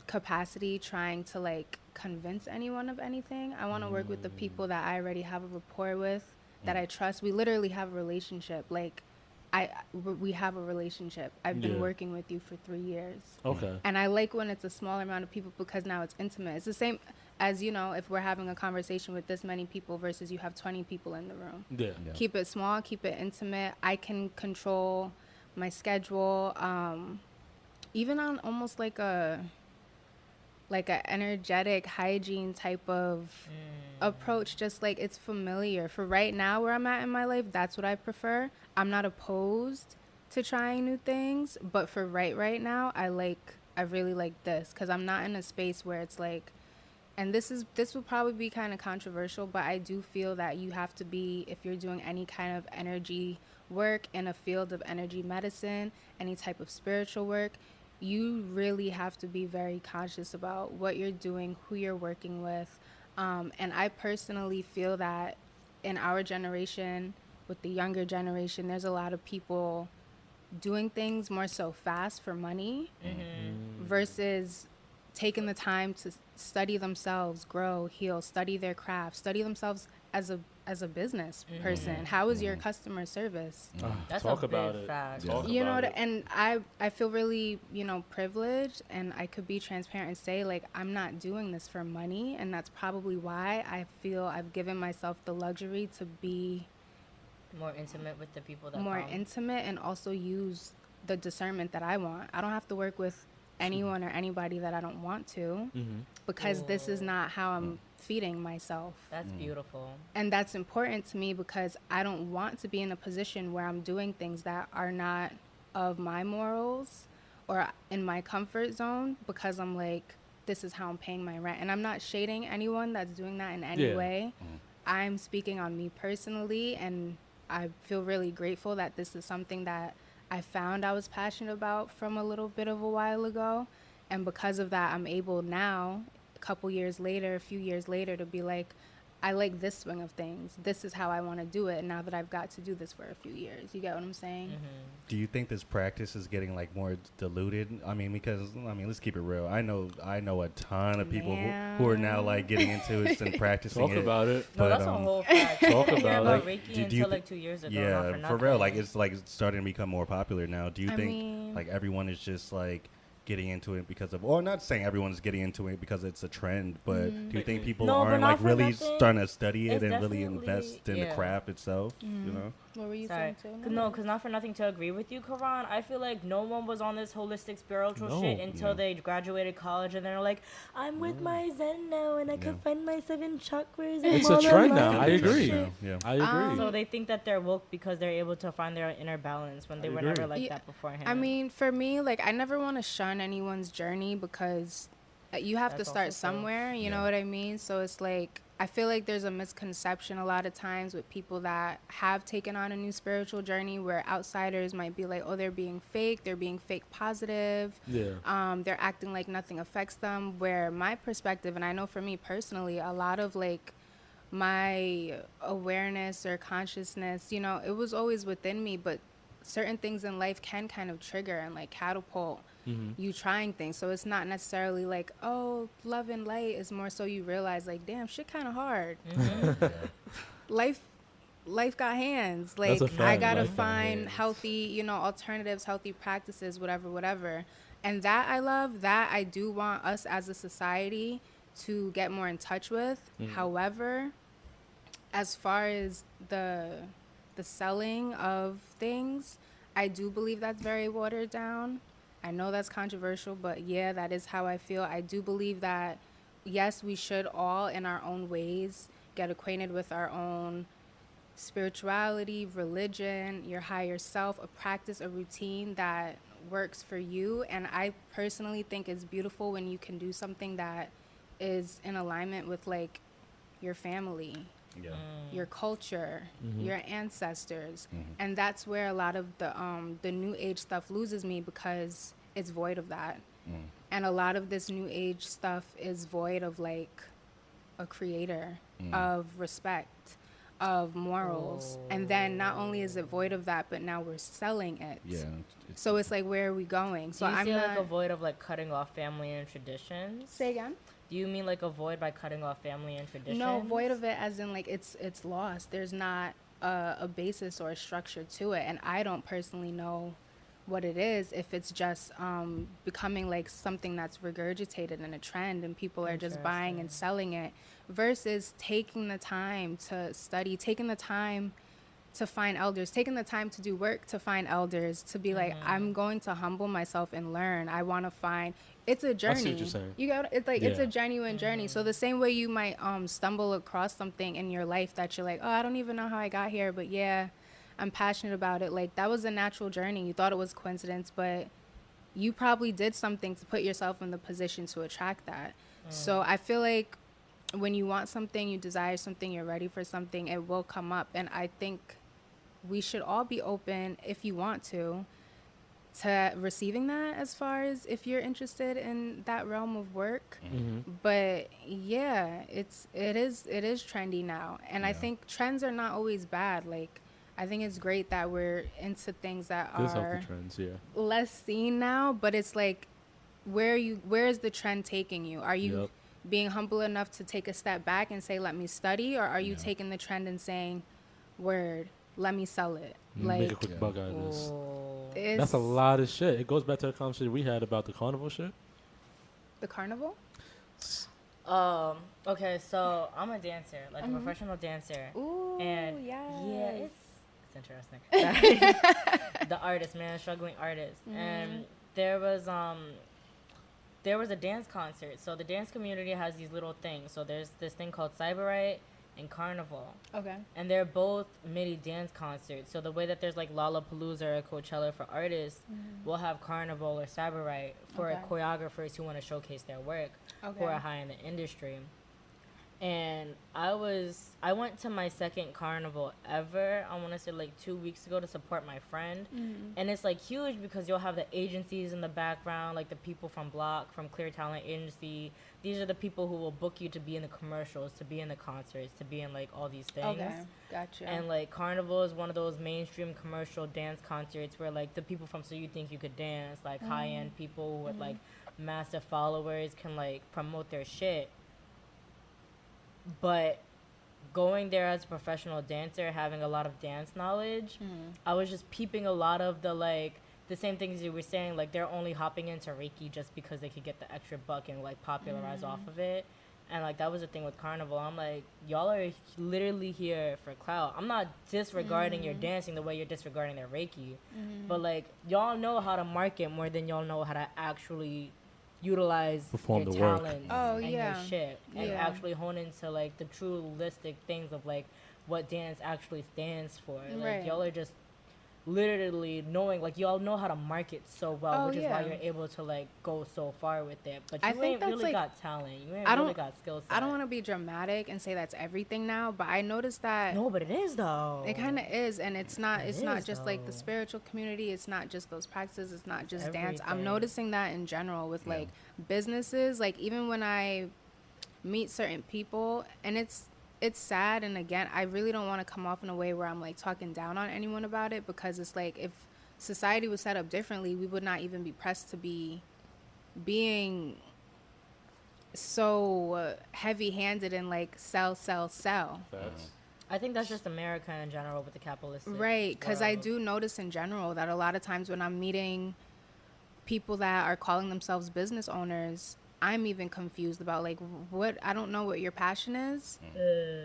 capacity trying to like convince anyone of anything. I want to work with the people that I already have a rapport with, that I trust. We literally have a relationship. Like we have a relationship. I've been working with you for 3 years. Okay. And I like when it's a small amount of people because now it's intimate. It's the same. as you know, if we're having a conversation with this many people versus you have 20 people in the room. Yeah. Keep it small, keep it intimate. I can control my schedule, even on almost like a energetic hygiene type of approach, just like it's familiar. For right now where I'm at in my life, that's what I prefer. I'm not opposed to trying new things, but for right now, I really like this, because I'm not in a space where it's like, and this will probably be kind of controversial, but I do feel that you have to be, if you're doing any kind of energy work in a field of energy medicine, any type of spiritual work, you really have to be very conscious about what you're doing, who you're working with. And I personally feel that in our generation, with the younger generation, there's a lot of people doing things more so fast for money versus taking the time to study themselves, grow, heal, study their craft, study themselves as a business person. How is your customer service? That's Talk a about big it. fact. Talk You know, about it. and I feel really, privileged, and I could be transparent and say, like, I'm not doing this for money, and that's probably why I feel I've given myself the luxury to be More intimate with the people that more come. intimate and also use the discernment that I want. I don't have to work with anyone or anybody that I don't want to, because this is not how I'm feeding myself. That's beautiful. And that's important to me, because I don't want to be in a position where I'm doing things that are not of my morals or in my comfort zone, because I'm like, this is how I'm paying my rent. And I'm not shading anyone that's doing that in any way. I'm speaking on me personally, and I feel really grateful that this is something that I found I was passionate about from a little bit of a while ago. And because of that, I'm able now, a few years later, to be like, I like this swing of things. This is how I want to do it. Now that I've got to do this for a few years. You get what I'm saying? Do you think this practice is getting like more diluted? I mean, because let's keep it real. I know a ton of people who are now like getting into it and practicing Talk it. about it. No, But, that's a whole fact. Talk I didn't hear about about it. Reiki until like 2 years ago. Not Yeah, for for real. nothing. Like it's starting to become more popular now. Do you I think mean- like everyone is just like getting into it because of, or not saying everyone's getting into it because it's a trend, but do you think people No, but aren't not like for really nothing. starting to study it It's and really definitely- invest in the yeah. craft itself? You know? What were you Sorry. saying too? No, because not for nothing to agree with you, Karan. I feel like no one was on this holistic spiritual No. shit until No. they graduated college and they're like, I'm with my Zen now and I can find my 7 chakras. And It's a blah, trend blah, now. blah." I agree. Yeah. I agree. So they think that they're woke because they're able to find their inner balance when they were never agree. like Yeah, that beforehand. I mean, for me, like, I never want to shun anyone's journey, because you have to That's start also true. somewhere, you know what I mean? So it's like, I feel like there's a misconception a lot of times with people that have taken on a new spiritual journey, where outsiders might be like, oh, they're being fake positive. Yeah. They're acting like nothing affects them, where my perspective, and I know for me personally, a lot of like my awareness or consciousness, it was always within me, but certain things in life can kind of trigger and like catapult you trying things. So it's not necessarily like, oh, love and light, is more so you realize like, damn, shit kind of hard. Life got hands. Like, That's a fact. I gotta Life got find hands. healthy, alternatives, healthy practices, whatever. And that I love, that I do want us as a society to get more in touch with. However, as far as the selling of things, I do believe that's very watered down. I know that's controversial, but yeah, that is how I feel. I do believe that, yes, we should all, in our own ways, get acquainted with our own spirituality, religion, your higher self, a practice, a routine that works for you. And I personally think it's beautiful when you can do something that is in alignment with like your family, Yeah. your culture, your ancestors. And that's where a lot of the new age stuff loses me, because it's void of that. And a lot of this new age stuff is void of like a creator, of respect, of morals. And then not only is it void of that, but now we're selling it. Yeah. So it's like, where are we going? So Do you I'm see not. like a void of like cutting off family and traditions? Say again? Do you mean like a void by cutting off family and traditions? No, void of it as in like it's lost. There's not a basis or a structure to it, and I don't personally know what it is if it's just becoming like something that's regurgitated in a trend and people are just buying and selling it versus taking the time to study, taking the time to find elders, taking the time to do work to find elders, to be like, I'm going to humble myself and learn. I want to find, it's a journey. I see what you're saying. You got it's like it's a genuine journey. So the same way you might stumble across something in your life that you're like, oh, I don't even know how I got here, but yeah, I'm passionate about it. Like that was a natural journey. You thought it was coincidence, but you probably did something to put yourself in the position to attract that. So I feel like when you want something, you desire something, you're ready for something, it will come up. And I think we should all be open, if you want to receiving that, as far as if you're interested in that realm of work. But yeah, it is trendy now, and I think trends are not always bad. Like I think it's great that we're into things that There's are healthy trends, less seen now, but it's like where is the trend taking you? Are you being humble enough to take a step back and say, let me study, or are you taking the trend and saying, word, let me sell it? Like, make a quick bug out of this. It's That's a lot of shit. It goes back to the conversation we had about the carnival shit. The carnival? Okay, so I'm a dancer, like a professional dancer. Ooh, and yes. yeah, it's interesting. The artist, man, struggling artist. And there was a dance concert. So the dance community has these little things. So there's this thing called Cyberite and Carnival. Okay. And they're both MIDI dance concerts. So the way that there's like Lollapalooza or Coachella for artists, we'll have Carnival or Cyberite for choreographers who want to showcase their work, who are high in the industry. And I went to my second carnival ever, I want to say like 2 weeks ago, to support my friend. And it's like huge because you'll have the agencies in the background, like the people from Block, from Clear Talent Agency. These are the people who will book you to be in the commercials, to be in the concerts, to be in like all these things. Okay, gotcha. And like Carnival is one of those mainstream commercial dance concerts where like the people from So You Think You Could Dance, like high-end people with like massive followers can like promote their shit. But going there as a professional dancer, having a lot of dance knowledge, I was just peeping a lot of the same things you were saying, like they're only hopping into Reiki just because they could get the extra buck and like popularize off of it. And like that was the thing with Carnival. I'm like, y'all are literally here for clout. I'm not disregarding your dancing the way you're disregarding their Reiki, but like y'all know how to market more than y'all know how to actually utilize perform your the work. talents and your shit, and actually hone into like the true holistic things of like what dance actually stands for. Like y'all are just literally knowing, like y'all know how to market so well, which is why you're able to like go so far with it. But you ain't really got talent. You ain't really got skill set. I don't want to be dramatic and say that's everything now, but I noticed that. No, but it is though. It kind of is, and it's not just like the spiritual community. It's not just those practices. It's not just dance. I'm noticing that in general with like businesses. Like even when I meet certain people, and it's sad, and again, I really don't want to come off in a way where I'm like talking down on anyone about it, because it's like if society was set up differently, we would not even be pressed to be being so heavy-handed and like sell. I think that's just America in general with the capitalistic right, because I do notice in general that a lot of times when I'm meeting people that are calling themselves business owners, I'm even confused about like what, I don't know what your passion is.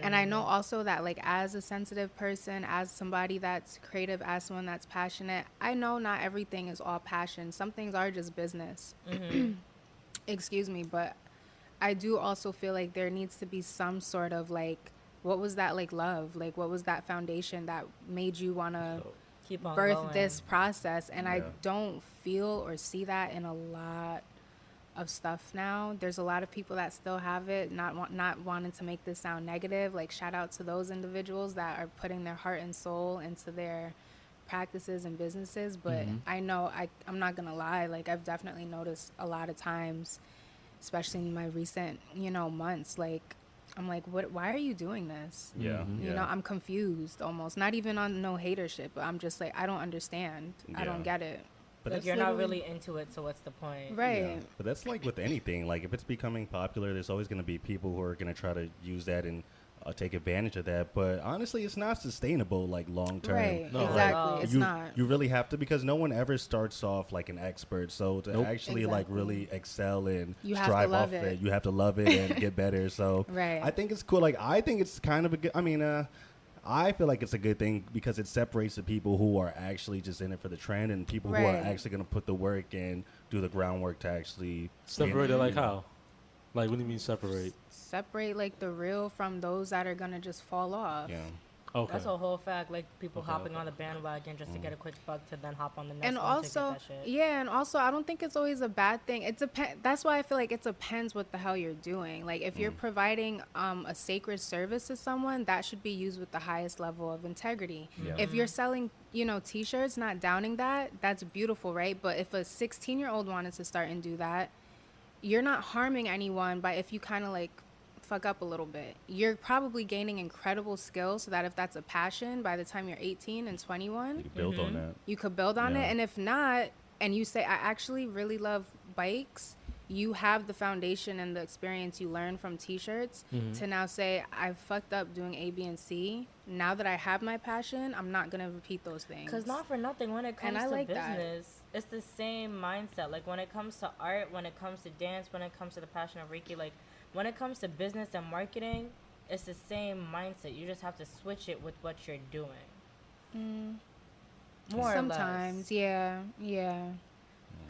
And I know also that like as a sensitive person, as somebody that's creative, as someone that's passionate, I know not everything is all passion. Some things are just business. Excuse me, but I do also feel like there needs to be some sort of like, what was that like love? Like what was that foundation that made you want to keep on birth going. this process? And I don't feel or see that in a lot of stuff now. There's a lot of people that still have it, not wanting to make this sound negative. Like shout out to those individuals that are putting their heart and soul into their practices and businesses. But I know I'm not gonna lie, like I've definitely noticed a lot of times, especially in my recent months, like I'm like, why are you doing this? You know, I'm confused almost, not even on no hater shit, but I'm just like, I don't understand. I don't get it. But like you're not really into it, so what's the point? Right. Yeah. But that's like with anything. Like if it's becoming popular, there's always going to be people who are going to try to use that and take advantage of that. But honestly, it's not sustainable like long term. Right. No. Exactly. It's you, not. You really have to, because no one ever starts off like an expert. So to actually like Exactly. really excel and You have to strive love off it. it, you have to love it and get better. So Right. I think it's cool. Like I think it's kind of a good. I mean, I feel like it's a good thing because it separates the people who are actually just in it for the trend and people who are Right. actually going to put the work and do the groundwork to actually Separate it like how? Like, what do you mean separate? Separate like the real from those that are gonna just fall off. Yeah. Okay. That's a whole fact. Like people Okay, hopping okay. on the bandwagon just to get a quick buck to then hop on the next And one also, to get that shit. yeah, and also, I don't think it's always a bad thing. It depends. That's why I feel like it depends what the hell you're doing. Like, if you're providing a sacred service to someone, that should be used with the highest level of integrity. Yeah. If you're selling, T-shirts, not downing that, that's beautiful, right? But if a 16-year-old wanted to start and do that, you're not harming anyone by if you kind of like fuck up a little bit. You're probably gaining incredible skills so that if that's a passion, by the time you're 18 and 21, You can build on that. you could build on Yeah. it. And if not, and you say, I actually really love bikes, you have the foundation and the experience you learned from T-shirts to now say, I fucked up doing A, B, and C. Now that I have my passion, I'm not going to repeat those things. Because not for nothing, when it comes And I to like that. business, it's the same mindset. Like when it comes to art, when it comes to dance, when it comes to the passion of Reiki, like when it comes to business and marketing, it's the same mindset. You just have to switch it with what you're doing. More Sometimes, or less. yeah.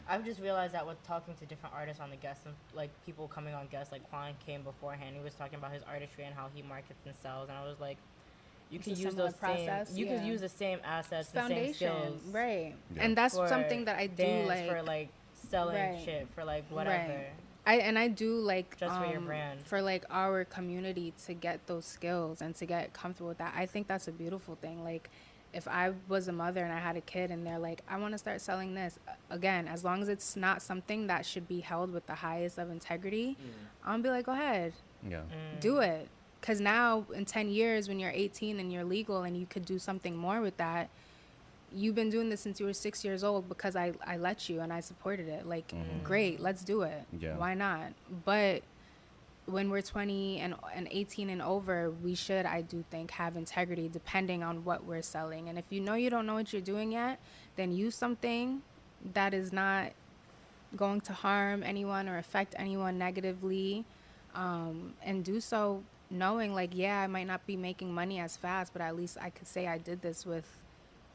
I've just realized that with talking to different artists on the guests and like people coming on guests, like Quan came beforehand. He was talking about his artistry and how he markets and sells, and I was like, you It's can a use similar those process, same, you can yeah. use the same assets, the same Foundation, skills, right. Yeah. And that's for something that I do dance, like. for like selling Right. shit, for like whatever. Right. I do like Just for your brand. for like our community to get those skills and to get comfortable with that. I think that's a beautiful thing. Like if I was a mother and I had a kid and they're like, I want to start selling this, again, as long as it's not something that should be held with the highest of integrity, I'm gonna be like, go ahead, Yeah. do it. Because now in 10 years when you're 18 and you're legal and you could do something more with that, you've been doing this since you were 6 years old because I let you and I supported it. Like, great, let's do it. Yeah. Why not? But when we're 20 and 18 and over, we should, I do think, have integrity depending on what we're selling. And if you don't know what you're doing yet, then use something that is not going to harm anyone or affect anyone negatively, and do so knowing like, yeah, I might not be making money as fast, but at least I could say I did this with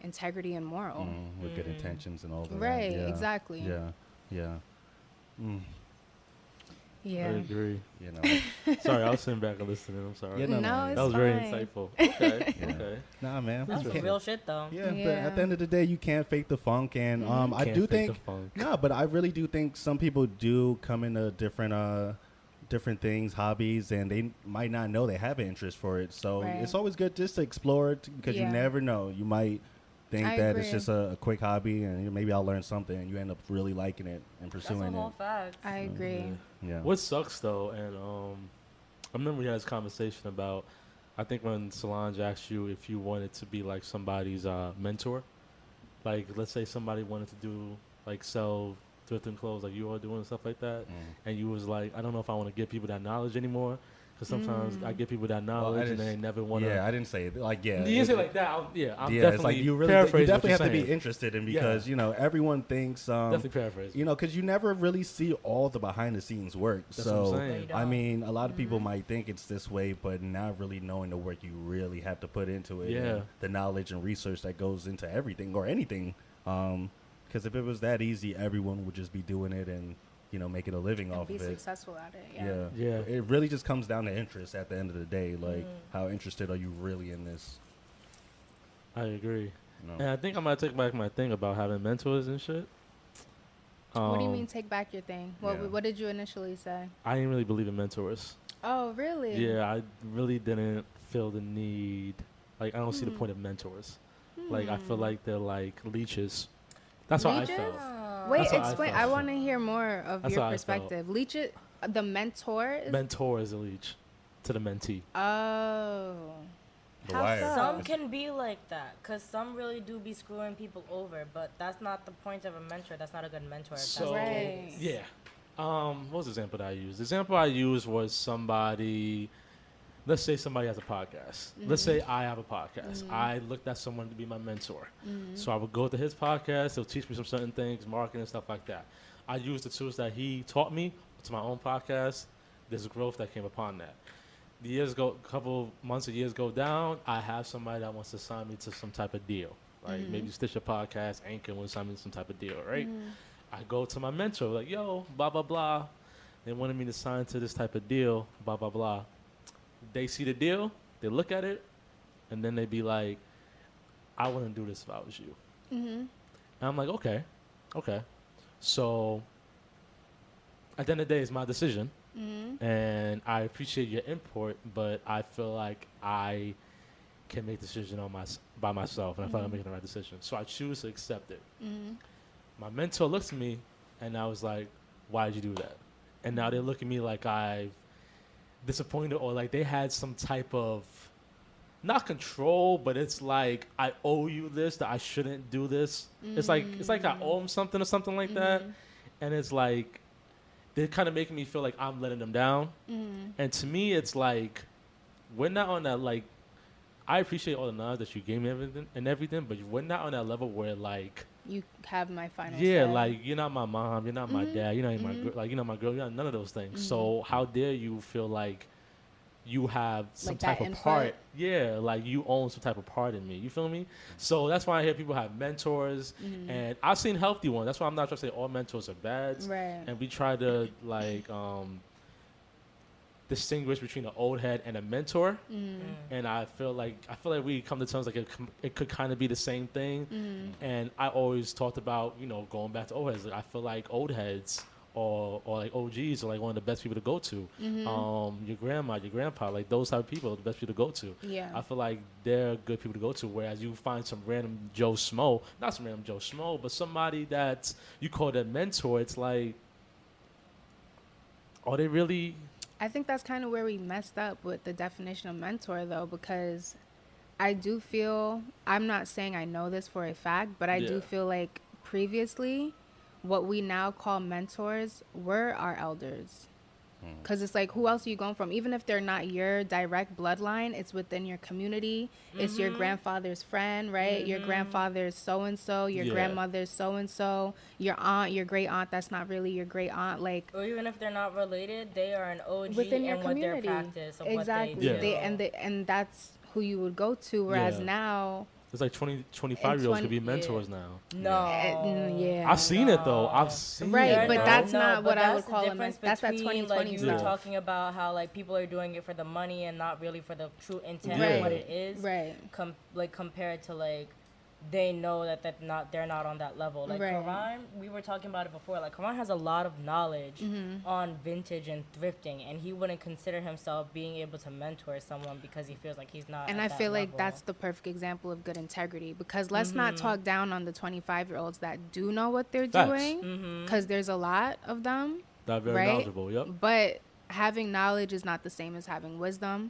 integrity and moral. With good intentions and all that. Right, Yeah. exactly. Yeah. Yeah. I agree. You know. Sorry, I was sitting back and listening. I'm sorry. Yeah, no, No, it's that was very fine. insightful. Okay. Yeah. Okay. Nah, man. That's you some can't- real shit though. Yeah, but Yeah. at the end of the day, you can't fake the funk, and I Can't do fake think the funk. no, but I really do think some people do come into different things, hobbies, and they might not know they have an interest for it. So Right. it's always good just to explore it because you Yeah. never know. You might think I that it's agree. just a quick hobby, and maybe I'll learn something, and you end up really liking it and That's a pursuing whole it. fact. I agree. Yeah. What sucks though, and I remember we had this conversation about, I think when Solange asked you if you wanted to be like somebody's mentor, like let's say somebody wanted to do like sell thrifting clothes like you are doing and stuff like that, and you was like, I don't know if I want to give people that knowledge anymore, because sometimes I give people that knowledge and they never want to. Yeah, I didn't say it. Like, yeah. You didn't say it- like that. I'm yeah, definitely it's like you really, paraphrasing you definitely what have to you're be saying. interested in because everyone thinks Definitely paraphrasing. you know, because you never really see all the behind the scenes work. That's so what I'm saying. I mean, a lot of people might think it's this way, but not really knowing the work you really have to put into it. Yeah. And the knowledge and research that goes into everything or anything. Because if it was that easy, everyone would just be doing it and making a living And off be of it. successful at it. Yeah. Yeah. It really just comes down to interest at the end of the day. Like, how interested are you really in this? I agree. You know? And I think I might take back my thing about having mentors and shit. What do you mean take back your thing? Yeah. What did you initially say? I didn't really believe in mentors. Oh, really? Yeah, I really didn't feel the need. Like, I don't see the point of mentors. Like, I feel like they're like leeches. That's how I Leeches? felt. Wait, That's how I explain. felt. I want to hear more of That's your how I felt. perspective. Leech it, the mentor is. Mentor is a leech to the mentee. Oh. The How wire. so? Some can be like that, because some really do be screwing people over, but that's not the point of a mentor. That's not a good mentor. If that's So, the Right. case. yeah. What was the example that I used? The example I used was somebody let's say somebody has a podcast. Let's say I have a podcast. I looked at someone to be my mentor. So I would go to his podcast. He'll teach me some certain things, marketing and stuff like that. I use the tools that he taught me to my own podcast. There's growth that came upon that. The years go, a couple months or years go down. I have somebody that wants to sign me to some type of deal. Right? Maybe Stitcher Podcast, Anchor wants to sign me to some type of deal, right? I go to my mentor, like, yo, blah, blah, blah. They wanted me to sign to this type of deal, blah, blah, blah. They see the deal, they look at it, and then they be like, I wouldn't do this if I was you. And I'm like, okay. So at the end of the day, it's my decision. And I appreciate your input, but I feel like I can make decision by myself, and I feel like I'm making the right decision. So I choose to accept it. My mentor looks at me, and I was like, why did you do that? And now they look at me like I've disappointed, or like they had some type of, not control, but it's like, I owe you this, that I shouldn't do this. It's like I owe them something or something like that. And it's like, they're kind of making me feel like I'm letting them down. And to me, it's like, we're not on that, like, I appreciate all the knowledge that you gave me and everything, but we're not on that level where, like, you have my final yeah, say. like, you're not my mom, you're not my dad, you're not my girl, like, you're not my girl, you're not none of those things. So how dare you feel like you have some Like type that of input? part? Yeah, like you own some type of part in me. You feel me? So that's why I hear people have mentors, and I've seen healthy ones. That's why I'm not trying to say all mentors are bad. Right. And we try to like distinguish between an old head and a mentor. And I feel like we come to terms like it could kind of be the same thing. And I always talked about, you know, going back to old heads. Like, I feel like old heads or like OGs are like one of the best people to go to. Your grandma, your grandpa, like those type of people are the best people to go to. Yeah. I feel like they're good people to go to, whereas you find some random Joe Schmo, not some random Joe Schmo, but somebody that you call their mentor. It's like, are they really? I think that's kind of where we messed up with the definition of mentor, though, because I do feel, I'm not saying I know this for a fact, but I do feel like previously what we now call mentors were our elders. Because it's like, who else are you going from? Even if they're not your direct bloodline, it's within your community. It's your grandfather's friend, right? Your grandfather's so-and-so, your grandmother's so-and-so, your aunt, your great aunt that's not really your great aunt. Like, or even if they're not related, they are an OG within your and what their community. practice of Exactly. what they do. And that's who you would go to. Whereas now, It's like 25-year-olds could be mentors now. No. yeah. I've seen it though. I've seen Right, it. but bro. that's not what I would the call a difference that's that between, 2020 like, you were stuff. talking about how like people are doing it for the money and not really for the true intent Right. of what it is. Right. Compared to like they know that they're not on that level. Like Right. Karan, we were talking about it before. Like Karan has a lot of knowledge on vintage and thrifting, and he wouldn't consider himself being able to mentor someone because he feels like he's not. And at I that feel like level. that's the perfect example of good integrity, because let's not talk down on the 25-year-olds that do know what they're Facts. doing, because there's a lot of them, Not very right? knowledgeable. Yep. But having knowledge is not the same as having wisdom.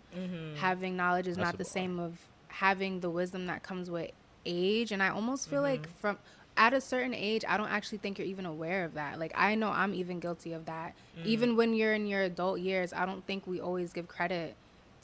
Having knowledge is That's not a the bar. same of having the wisdom that comes with age. And I almost feel like from at a certain age, I don't actually think you're even aware of that. Like, I know I'm even guilty of that. Even when you're in your adult years, I don't think we always give credit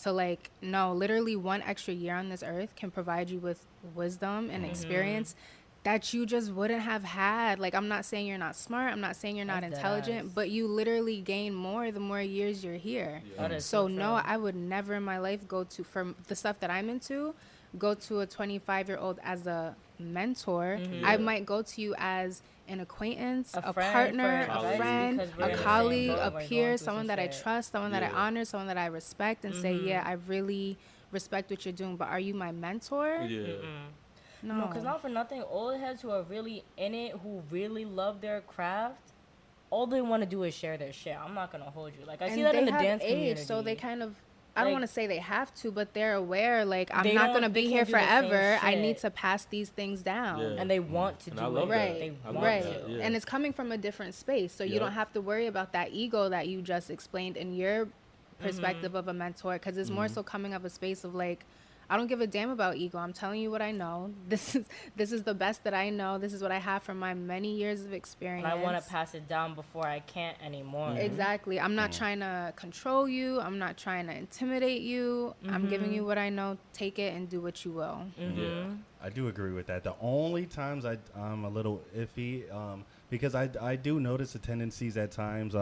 to, like, no, literally one extra year on this earth can provide you with wisdom and experience that you just wouldn't have had. Like, I'm not saying you're not smart. I'm not saying you're not That's intelligent, deadass. but you literally gain more the more years you're here. That is So true. no, I would never in my life go to, for the stuff that I'm into, go to a 25-year-old as a mentor. I might go to you as an acquaintance, a friend, partner, for a advice, friend, because we're a in the same colleague, boat, a we're going peer, through someone some that I shit. trust, someone that I Yeah. honor, someone that I respect, and say, yeah, I really respect what you're doing, but are you my mentor? Yeah. No, because not for nothing, old heads who are really in it, who really love their craft, all they want to do is share their shit. I'm not gonna hold you. Like I see that in the have dance age, community. so they kind of, I don't Like, want to say they have to, but they're aware, like, I'm They not don't- going to they be here can't do the same forever. I shit. need to pass these things down. Yeah. and they want to And do I love it. that. They I love want Right. that, to. yeah. And it's coming from a different space. So you Yep. don't have to worry about that ego that you just explained in your perspective of a mentor, because it's more so coming of a space of, like, I don't give a damn about ego. I'm telling you what I know. This is the best that I know. This is what I have from my many years of experience. And I want to pass it down before I can't anymore. Exactly. I'm not trying to control you. I'm not trying to intimidate you. I'm giving you what I know. Take it and do what you will. Yeah, I do agree with that. The only times I'm a little iffy, because I do notice the tendencies at times.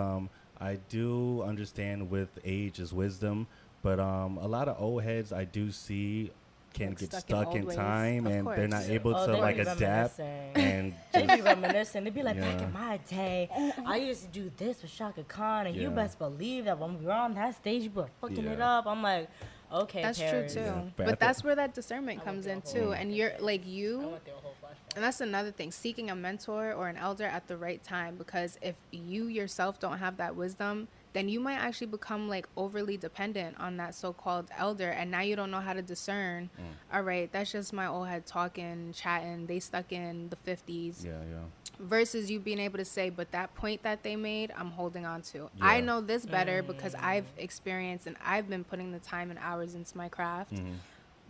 I do understand with age is wisdom, but a lot of old heads I do see can get stuck in time, and they're not able to like adapt. And they be reminiscing. They be like, back in my day, I used to do this with Shaka Khan, and you best believe that when we were on that stage, we were fucking it up. I'm like, okay, that's parents. true too. But that's where that discernment comes in too. And you're like and that's another thing, seeking a mentor or an elder at the right time, because if you yourself don't have that wisdom, then you might actually become like overly dependent on that so-called elder, and now you don't know how to discern. All right, that's just my old head talking, chatting, they stuck in the 50s. Versus you being able to say, but that point that they made, I'm holding on to. I know this better because I've experienced and I've been putting the time and hours into my craft.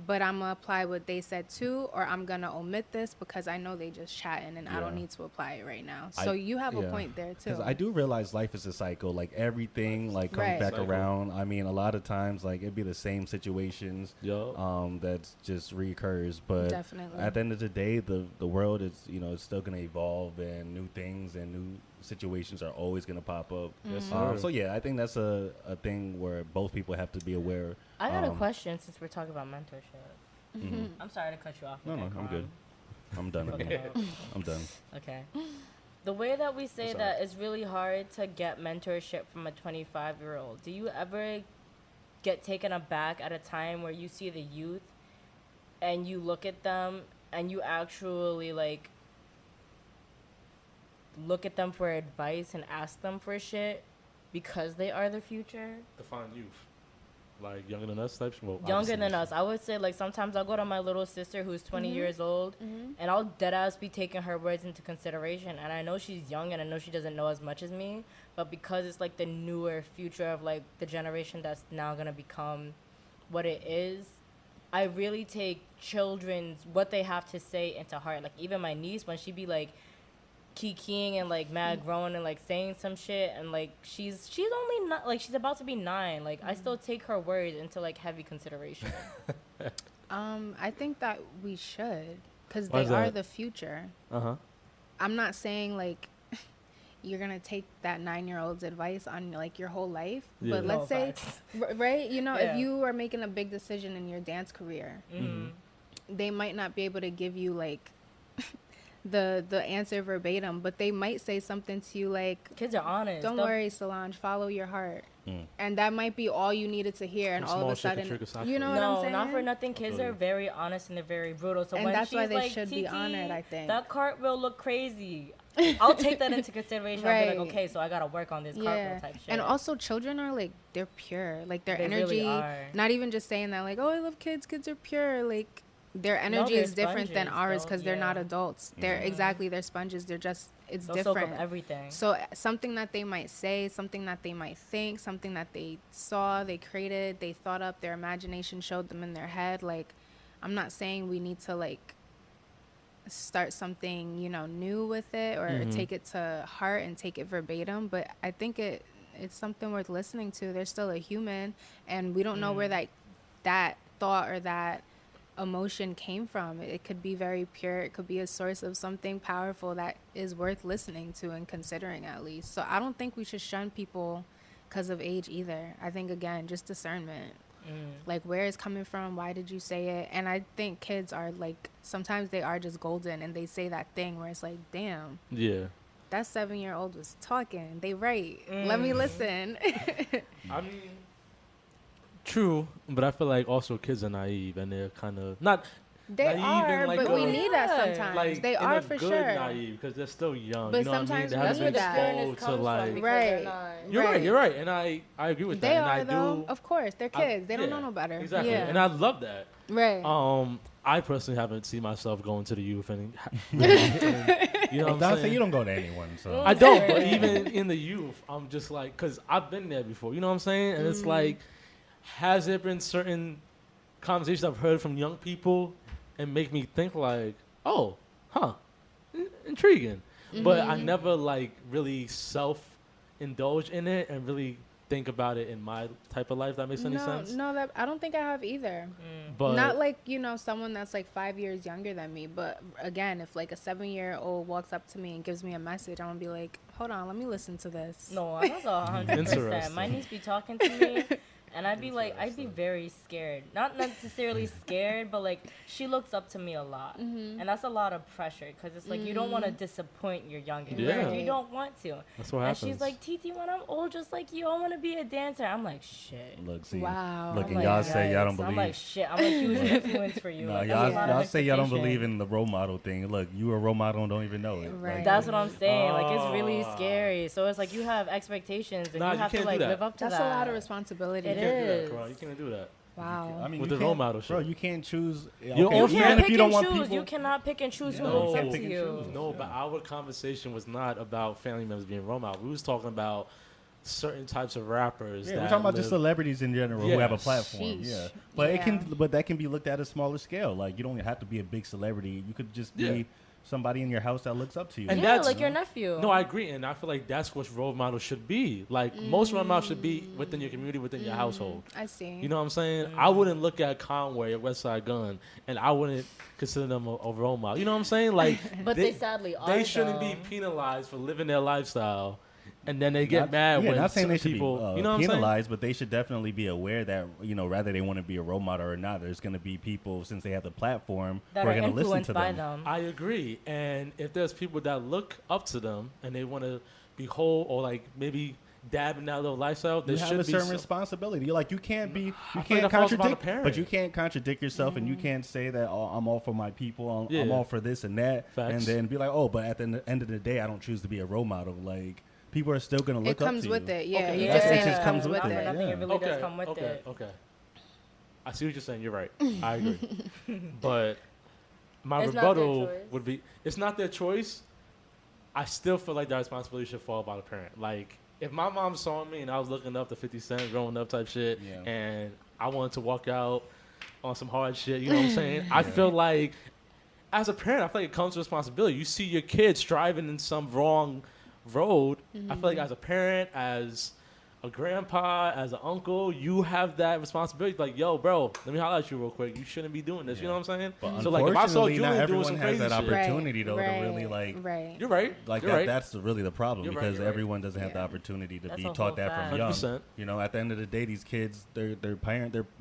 But I'm going to apply what they said too, or I'm going to omit this because I know they just chatting and I don't need to apply it right now. So you have a point there too. Because I do realize life is a cycle. Like everything like comes back around. I mean, a lot of times like it'd be the same situations that just reoccurs. But at the end of the day, the world is, it's still going to evolve, and new things and new situations are always going to pop up. So yeah, I think that's a thing where both people have to be aware. I got a question since we're talking about mentorship. I'm sorry to cut you off. No, I'm good. I'm done. I'm done. Okay. The way that we say that it's really hard to get mentorship from a 25-year-old. Do you ever get taken aback at a time where you see the youth and you look at them and you actually like look at them for advice and ask them for shit because they are the future? Define youth. Like younger than us types? Well, younger than us. I would say like sometimes I'll go to my little sister who's 20 years old and I'll deadass be taking her words into consideration. And I know she's young and I know she doesn't know as much as me. But because it's like the newer future of like the generation that's now going to become what it is, I really take children's, what they have to say into heart. Like even my niece, when she be like, kikiing and like mad grown and like saying some shit, and like she's only not like she's about to be 9, like I still take her words into like heavy consideration. I think that we should, because they are the future. I'm not saying like you're gonna take that 9-year-old's advice on like your whole life, but let's say right, if you are making a big decision in your dance career, they might not be able to give you like the answer verbatim, but they might say something to you like, kids are honest, don't worry, Solange, follow your heart. And that might be all you needed to hear, and all of a sudden, you know what I'm saying? No, not for nothing, kids are very honest and they're very brutal, so and when that's she's why they like, should be honored, I think. That cartwheel look crazy. I'll take that into consideration. I'll be like, okay, so I gotta work on this cartwheel type shit. And also children are like, they're pure, like their energy, really not even just saying that like, oh, I love kids are pure, like their energy is different than ours because they're not adults. They're they're sponges. They're just, it's different. Soak up everything. So something that they might say, something that they might think, something that they saw, they created, they thought up, their imagination showed them in their head. Like, I'm not saying we need to like start something, new with it or take it to heart and take it verbatim. But I think it's something worth listening to. They're still a human, and we don't know where that thought or that emotion came from. It could be very pure. It could be a source of something powerful that is worth listening to and considering, at least. So I don't think we should shun people because of age either. I think, again, just discernment. Like, where it's coming from, why did you say it? And I think kids are like, sometimes they are just golden and they say that thing where it's like, damn, that 7-year-old was talking, they right, let me listen. I mean, true, but I feel like also kids are naive and they're kind of not. They are, like but we need that sometimes. Like, they are for sure. Naive because they're still young. But you know sometimes what I mean? that's where the comes from. Like, right. You're right, and I agree with that. They and are I though. Of course, they're kids. They don't know no better. Exactly, and I love that. Right. I personally haven't seen myself going to the youth, and you know what I'm saying? You don't go to anyone, so I don't. But even in the youth, I'm just like, because I've been there before. You know what I'm saying? And it's like, has there been certain conversations I've heard from young people and make me think like, oh, intriguing. But I never like really self-indulge in it and really think about it in my type of life. That makes any sense? No, that I don't think I have either. But Not like, someone that's like 5 years younger than me. But again, if like a 7-year-old walks up to me and gives me a message, I'm gonna be like, hold on, let me listen to this. No, that's 100%. Interesting. My niece be talking to me, and I'd be very scared. Not necessarily scared, but like she looks up to me a lot, and that's a lot of pressure because it's like you don't want to disappoint your youngest. Yeah. Right? You don't want to. that's what And happens. she's like, Titi, when I'm old, just like you, I want to be a dancer. I'm like, shit. Look, see, Wow. look, I'm and like, y'all say y'all don't yikes. believe. I'm like, shit. I'm a huge influence for you. No, Like, that's a lot y'all of say y'all don't expectation. believe in the role model thing. Look, you a role model and don't even know it. Right. That's what I'm saying. Like, it's really Ah. scary. So it's like you have expectations and Nah, you you have to can't do like that. live up to That's that. a lot of responsibility. It you can't do that, is. bro. You can't do that. Wow. I mean, With you the role can't- model shit. bro, you can't choose. You You can't can't even if pick you don't and want choose. people. You cannot pick and choose who No, looks up pick to and you. choose. No, but our conversation was not about family members being role models. We was talking about certain types of rappers. Yeah, that we're talking about just live- celebrities in general who have a Yes. platform. Sheesh. Yeah, but Yeah. but that can be looked at a smaller scale. Like you don't have to be a big celebrity. You could just be Yeah. somebody in your house that looks up to you. And Yeah, that's- like your nephew. No, I agree, and I feel like that's what role models should be. Like most role models should be within your community, within your household. I see. You know what I'm saying? I wouldn't look at Conway or West Side Gun, and I wouldn't consider them a role model. You know what I'm saying? Like, But they sadly are, They shouldn't be though. penalized for living their lifestyle, and then they get Not- mad yeah, when not saying they certain should people. be you know what I'm saying? penalized, but they should definitely be aware that whether they want to be a role model or not, there's going to be people since they have the platform that who are are going to listen influenced to by them. them. I agree, and if there's people that look up to them and they want to be whole or like maybe dab in that little lifestyle, there You have should a be certain some- responsibility. You're like you can't be, you feel can't like that falls upon the contradict, parent. but you can't contradict yourself, and you can't say that I'm all for my people, I'm Yeah. all for this and that, Facts. and then be like, oh, but at the end of the day, I don't choose to be a role model. Like people are still going to look It up comes to with you. it. Yeah, Okay. you're Yeah, just it saying just it comes comes with with it. it. Nothing, Yeah. it really Okay, does come with okay, it. okay. I see what you're saying. You're right. I agree. But my It's not their rebuttal choice. would be: it's not their choice. I still feel like that responsibility should fall by the parent. Like, if my mom saw me and I was looking up to 50 Cent, growing up type shit, Yeah. and I wanted to walk out on some hard shit, you know what I'm saying? I feel like, as a parent, I feel like it comes with responsibility. You see your kid striving in some wrong road. I feel like as a parent, as a grandpa, as an uncle, you have that responsibility. Like, yo, bro, let me holler at you real quick. You shouldn't be doing this. You Yeah. know what I'm saying? But So, like, if I saw unfortunately, not Julian doing everyone some has crazy that shit, opportunity though to really like. Right. you're right. Like you're that, right. that's really the problem You're right, because you're right. everyone doesn't have the Yeah. opportunity to That's be a whole taught that fact. from young. 100%. At the end of the day, these kids, their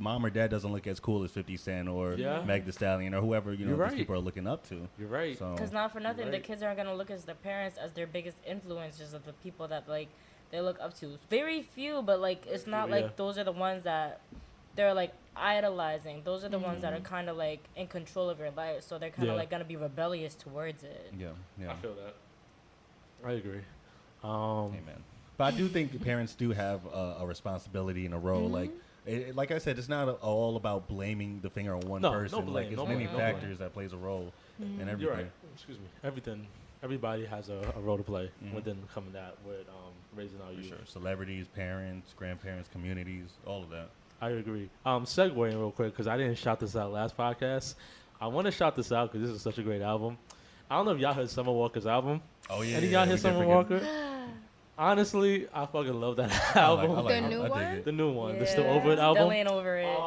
mom or dad doesn't look as cool as 50 Cent or Yeah. Meg Thee Stallion or whoever You're these right. people are looking up to. You're right. So Because not for nothing, Right. the kids aren't gonna look as their parents as their biggest influences of the people that like they look up to. Very few, but like it's not Yeah. like those are the ones that they're like idolizing. Those are the ones that are kind of like in control of your life, so they're kind of Yeah. like gonna be rebellious towards it. yeah, yeah. I feel that. I agree. Amen. But I do think parents do have a responsibility and a role. Like, like I said, it's not all about blaming the finger on one No, no person. blame, Like, it's no many blame, no blame. factors that plays a role in everything. You're right. Excuse me. Everybody has a role to play Mhm. within coming that with raising our For youth. sure. Celebrities, parents, grandparents, communities, all of that. I agree. Segueing real quick because I didn't shout this out last podcast. I want to shout this out because this is such a great album. I don't know if y'all heard Summer Walker's album. Oh yeah. Any of yeah, y'all we hear did Summer forget- Walker? Honestly, I fucking love that I album. like The it. new I dig one? it. The new one, Yeah, the Still Over It Still album. ain't over it.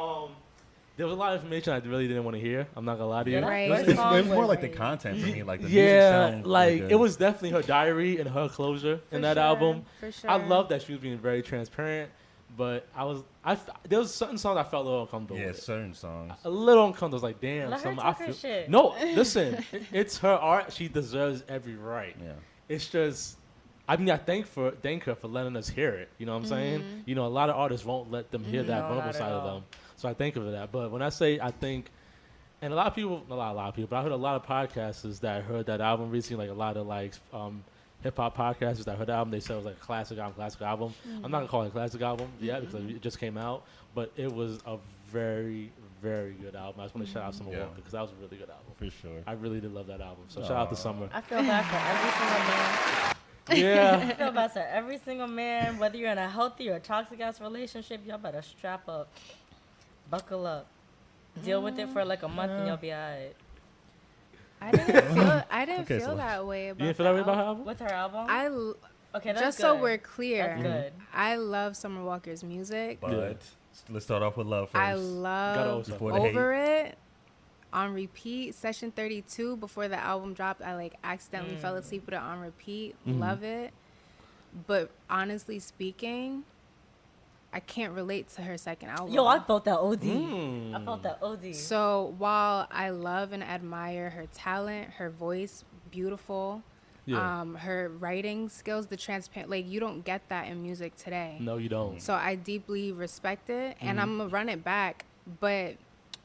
There was a lot of information I really didn't want to hear. I'm not gonna lie to you. Yeah, that Right. first It's song more was like the great. content for me. Like the music Yeah, sounds like really good. it was definitely her diary and her closure For in that sure, album. For sure. I love that she was being very transparent, but there was certain songs I felt a little uncomfortable Yeah, with. certain songs. A little uncomfortable. I was like, damn, Let her Summer, talk her shit. No, listen, it's her art. She deserves every right. Yeah. It's just, I mean, I thank her for letting us hear it. You know what I'm saying? You know, a lot of artists won't let them hear that No, verbal not at side of all. them. So I thank her for that. But when I say I think, and a lot of people, but I heard a lot of podcasters that heard that album recently, like a lot of like hip hop podcasters that heard the album. They said it was like a classic album. I'm not gonna call it a classic album yet because it just came out, but it was a very, very good album. I just want to shout out Summer Yeah. Walker because that was a really good album. For sure. I really did love that album. So shout out to Summer. I feel bad for every single man. Yeah. I feel bad for every single man, whether you're in a healthy or toxic ass relationship. Y'all better strap up, buckle up. Deal with it for like a month and you'll be alright. I didn't feel Okay, so- that way about You didn't feel that way about her album. album? With her album? Okay, that's Just good. so we're clear, That's good. I love Summer Walker's music. But let's start off with love first. I love Before the hate. Over It on repeat. Session 32 before the album dropped, I like accidentally fell asleep with it on repeat. Love it. But honestly speaking, I can't relate to her second album. Yo, I felt that OD. I felt that OD. So while I love and admire her talent, her voice, beautiful, her writing skills, the transparent, like you don't get that in music today. No, you don't. So I deeply respect it, and I'm gonna run it back. But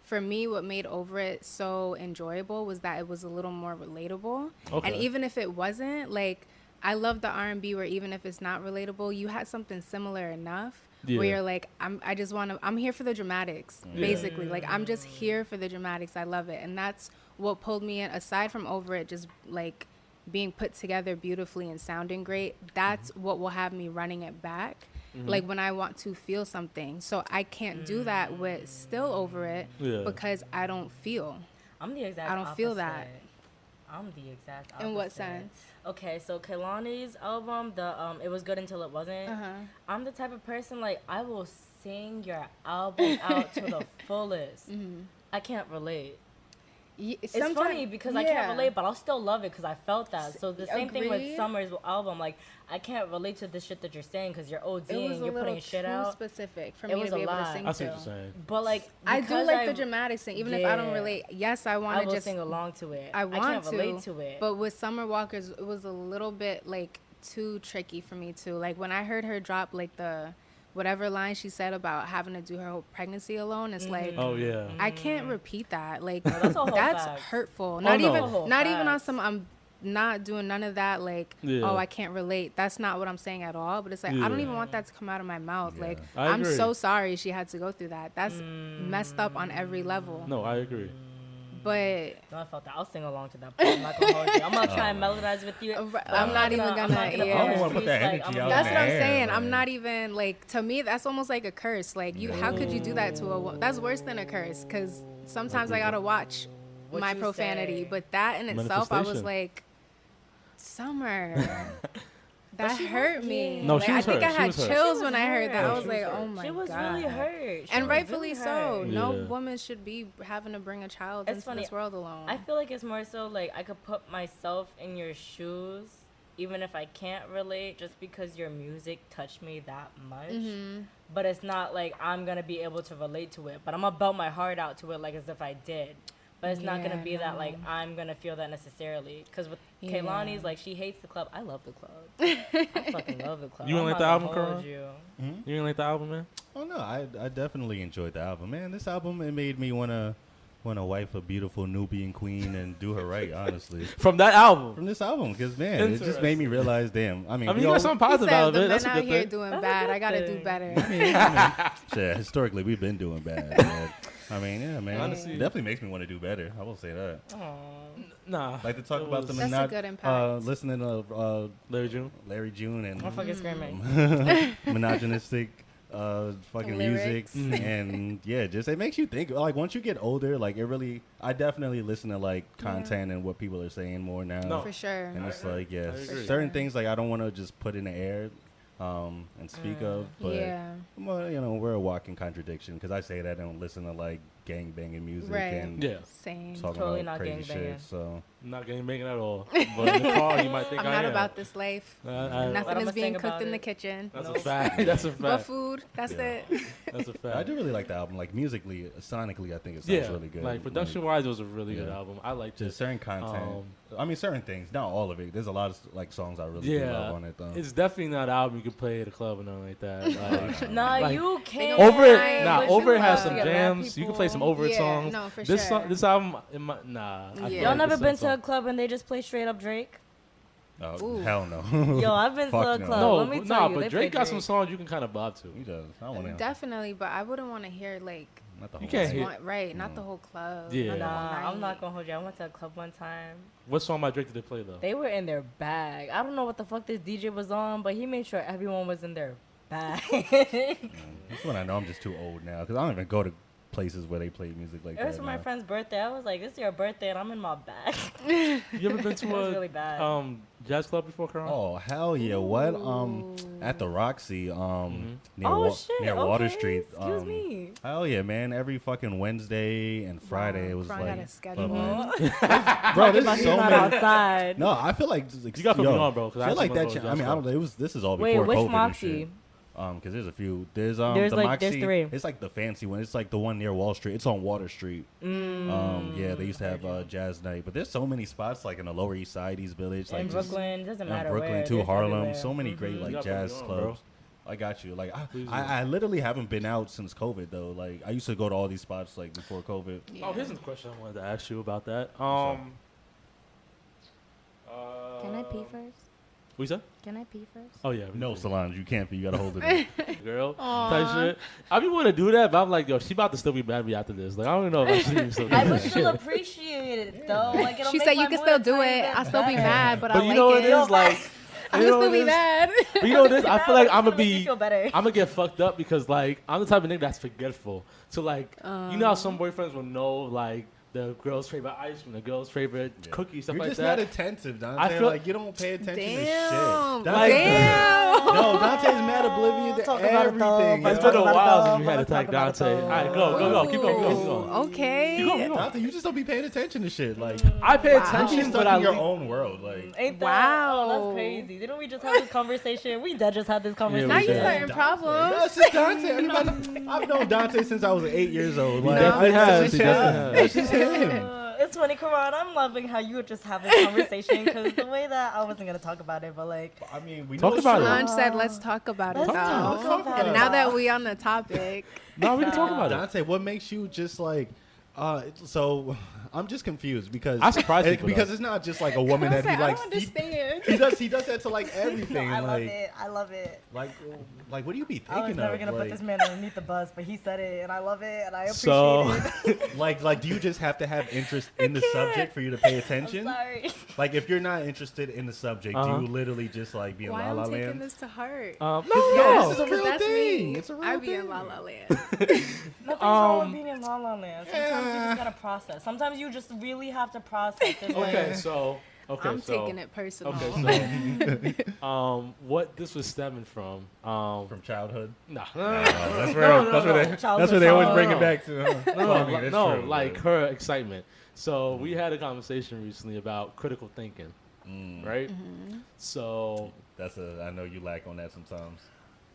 for me, what made Over It so enjoyable was that it was a little more relatable. Okay. And even if it wasn't, like I love the R&B where even if it's not relatable, you had something similar enough. Yeah. Where you're like, I'm here for the dramatics, basically. Like, I'm just here for the dramatics. I love it. And that's what pulled me in, aside from Over It, just like being put together beautifully and sounding great. That's what will have me running it back. Like when I want to feel something. So I can't do that with Still Over It because I don't feel. I'm the exact I don't opposite. feel that. I'm the exact opposite. In what sense? Okay, so Kehlani's album, the It Was Good Until It Wasn't. I'm the type of person, like, I will sing your album out to the fullest. I can't relate. It's funny because I can't relate, but I'll still love it because I felt that. So the same thing with Summer's album, like, I can't relate to the shit that you're saying because you're ODing, you're putting shit out. Specific for It me was to be a able to lot. sing I see to. what you're saying. But like, I do because like the dramatics thing, even if I don't relate. Yes, I want I to will just sing along to it. I want can't to relate to it. But with Summer Walker's, it was a little bit like too tricky for me too. Like when I heard her drop like the whatever line she said about having to do her whole pregnancy alone, it's like, Oh yeah. I can't repeat that. Like that's a whole that's fact. hurtful. no. Not even on some. I'm not doing none of that. Like oh, I can't relate. That's not what I'm saying at all. But it's like I don't even want that to come out of my mouth. Like I I'm agree. so sorry she had to go through that. That's messed up on every level. No, I agree. But No, I felt that. I'll sing along to that. Part. I'm not gonna hold you. I'm gonna try and melodize with you. I'm not even gonna. I don't want to put that energy out. That's in what I'm the air, saying. man. I'm not even like, to me that's almost like a curse. Like you, how could you do that to a woman? That's worse than a curse because sometimes I gotta watch What my you profanity. say. But that in itself, I was Manifestation. like, Summer. That hurt me. No, Like, she was I think hurt. I She had was hurt. chills She when was I heard that. hurt. I was She like, was oh my god. She was really hurt. She And was rightfully really so. hurt. No Yeah. woman should be having to bring a child It's into funny. this world alone. I feel like it's more so like I could put myself in your shoes, even if I can't relate, just because your music touched me that much. But it's not like I'm gonna be able to relate to it. But I'm gonna belt my heart out to it like as if I did. But it's not gonna Yeah, be that no. like I'm gonna feel that necessarily. Because with Yeah. Kehlani's, like she hates the club. I love the club. I fucking love the club. You ain't I'm like the not album, gonna hold Karan? you. You didn't like the album, man? Oh no, I definitely enjoyed the album, man. This album, it made me wanna wife a beautiful Nubian queen and do her right, honestly. From that album. From this album, because man, it just made me realize, damn. I mean, I mean, we you all- got something He positive said, out of the it. men That's a out good here thing. doing That's a bad. good I gotta do thing. better. Shit, historically, we've been doing bad. Man. I mean, yeah, man. Honestly- Definitely makes me want to do better. I will say that. Nah. Like to talk it about was them That's and a not good impact. listening to Larry June. Larry June and I'm fucking screaming. misogynistic fucking Lyrics. music and yeah, just it makes you think. Like once you get older, like it really, I definitely listen to like content and what people are saying more now. No. For sure. And it's like, yeah, agree. certain things like I don't want to just put in the air and speak of, but Yeah. well, you know, we're a walking contradiction because I say that and don't listen to like gang banging music Right. and Yeah. Same. talking Totally about not crazy gangbanging. shit. So Not getting banging at all. But in the car, you might think I'm I not am. about this life. I- Nothing I'ma is being sing cooked about in the it. kitchen. That's Nope. a fact. That's a But fact. food, that's Yeah. it. That's a fact. I do really like the album. Like musically, sonically, I think it sounds Yeah, really good. like production-wise, it was a really good Yeah. album. I liked just it. certain content. I mean, certain things, not all of it. There's a lot of like songs I really do Yeah, love on it though. it's definitely not an album you can play at a club or nothing like that. Like, Nah, Like, you can't. Over it, Fine, nah. but Over you it has love some to get mad jams. You can play some people. over it Yeah, songs. no, for this sure. this album, nah. I feel Yeah. like Y'all there's never some been to a songs- club and they just play straight up Drake? Oh, Ooh. hell no. Yo, I've been to Fuck a no. club. No, Let me but- tell nah, you, but they Drake play got some songs you can kind of bob to. He does. I don't want to. Definitely, but I wouldn't want to hear like Not the You whole can't thing. hear- right, not the whole club. Yeah. not the whole Nah, I'm night. not gonna hold you. I went to a club one time. What song by Drake did they play though? They were in their bag. I don't know what the fuck this DJ was on, but he made sure everyone was in their bag. That's when I know I'm just too old now because I don't even go to places where they play music like It that. was for my now. friend's birthday. I was like, "This is your birthday, and I'm in my bag." You ever been It to was a really bad. jazz club before, Karan? Oh hell yeah! What at the Roxy near Shit. near Water okay, Street. Excuse me. Hell yeah, man! Every fucking Wednesday and Friday it was Karan got like a schedule. bro. There's He's so not many. outside. No, I feel like You gotta put me on, bro, 'cause I I feel like actually that. wanna go to I jazz mean, I don't. This is all Wait, before which COVID and Moxie? shit. Because there's a few. There's There's the like- Moxie. there's 3. It's like the fancy one. It's like the one near Wall Street. It's on Water Street. Yeah, they used to have jazz night, but there's so many spots like in the Lower East Side, East Village, like In just, Brooklyn, doesn't and matter Brooklyn where. too, there's Harlem. everywhere. So many great You like gotta jazz put me on, clubs. I got you. Like Please do. I literally haven't been out since COVID though. Like I used to go to all these spots like before COVID. Oh, here's a question I wanted to ask you about that. Can I pee first? What you said? Can I pee first? Oh yeah. No, Solange, you can't be. You gotta hold it in. Girl type shit. I be want to do that, but I'm like, yo, she about to still be mad at me after this. Like, I don't know if I should even still do I that would shit. still appreciate it though. Like, it'll She make said my you can mood still a do tiny it. bit I'll still be better. mad, but But I you like know what it. it is like. I'll you know still what be it is? mad. But you know what it is? I feel like I'm gonna gonna make you be. feel better. I'm gonna get fucked up because like I'm the type of nigga that's forgetful. So like you know how some boyfriends will know like the girl's favorite ice cream, the girl's favorite cookie, stuff You're like just that. not attentive, Dante. I feel- like you don't pay attention Damn. to shit. Like- Damn. No, Dante's mad oblivious to Talk about it, though. everything. It's Let's been a talk about it, while though. since we had Let's attack talk about it, Dante. though. All right, go. Keep going. Ooh, okay. Keep going. Dante, you just don't be paying attention to shit. Like I pay you attention, just but stuck I in your leave- own world. Like Ain't that? Wow. Oh, that's crazy. Didn't we just have this conversation? We did just have this conversation. Now we you're did. starting problems. That's just Dante. I've known Dante since I was 8 years old. Like, definitely that's has. just He him. definitely That's just him. It's funny, Karan. I'm loving how you would just have this conversation because the way that I wasn't gonna talk about it, but like, I mean, we Talk know about it's it. true. Solange said, let's talk about it, Let's though. talk about And it. now that we on the topic, No, we can talk about it. Dante, what makes you just like? So I'm just confused because I surprise people, because though. it's not just like a woman that he I likes. don't understand. He does that to like everything. I love like, it. I love it. like what do you be I was thinking never of? gonna put Like, this man underneath the bus, but he said it, and I love it, and I appreciate So- it. like, do you just have to have interest in the subject for you to pay attention? I'm sorry. Like, if you're not interested in the subject, do you literally just like be in Why La La I'm taking Land? this to heart? No, Yeah, no. this is a real that's thing. me. It's a real I be thing. in La La Land. Nothing's wrong with being in La La Land. Sometimes you just gotta process. Sometimes you just really have to process. It's like- Okay, so I'm taking it personal. Okay, so what this was stemming from? From childhood. Nah, That's no, that's no. where they Childhood always trauma. bring it back to. Huh? Well, I mean, it's no, true, like but- her excitement. So we had a conversation recently about critical thinking, right? So I know you lack on that sometimes.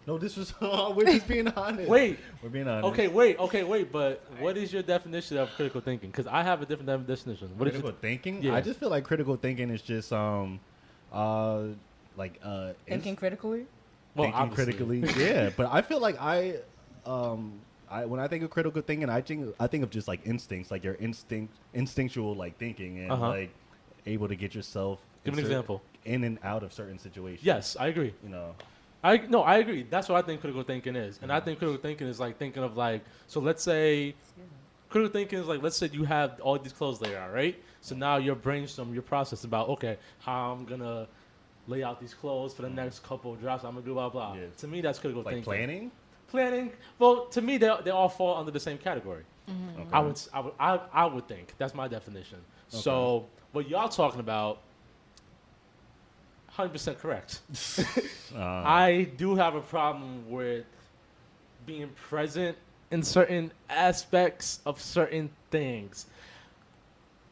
No, this was. We're just being honest. wait, We're being honest. okay, wait. But what is your definition of critical thinking? Because I have a different definition. What is Critical thinking. Yeah. I just feel like critical thinking is just Thinking critically. well, thinking obviously. critically. Yeah, but I feel like when I think of critical thinking, I think of just like instincts, like your instinctual like thinking and like able to get yourself. Give an example. In and out of certain situations. Yes, I agree. You know. I agree. That's what I think critical thinking is. And I think critical thinking is like thinking of like, so let's say, critical thinking is like, let's say you have all these clothes laid out, right? So now you're brainstorming your process about, okay, how I'm going to lay out these clothes for the next couple of drops. I'm going to do blah, blah. Yeah. To me, that's critical Like thinking. planning. Planning. Well, to me, they all fall under the same category. Okay. I would think. That's my definition. So what y'all talking about, 100% correct. I do have a problem with being present in certain aspects of certain things.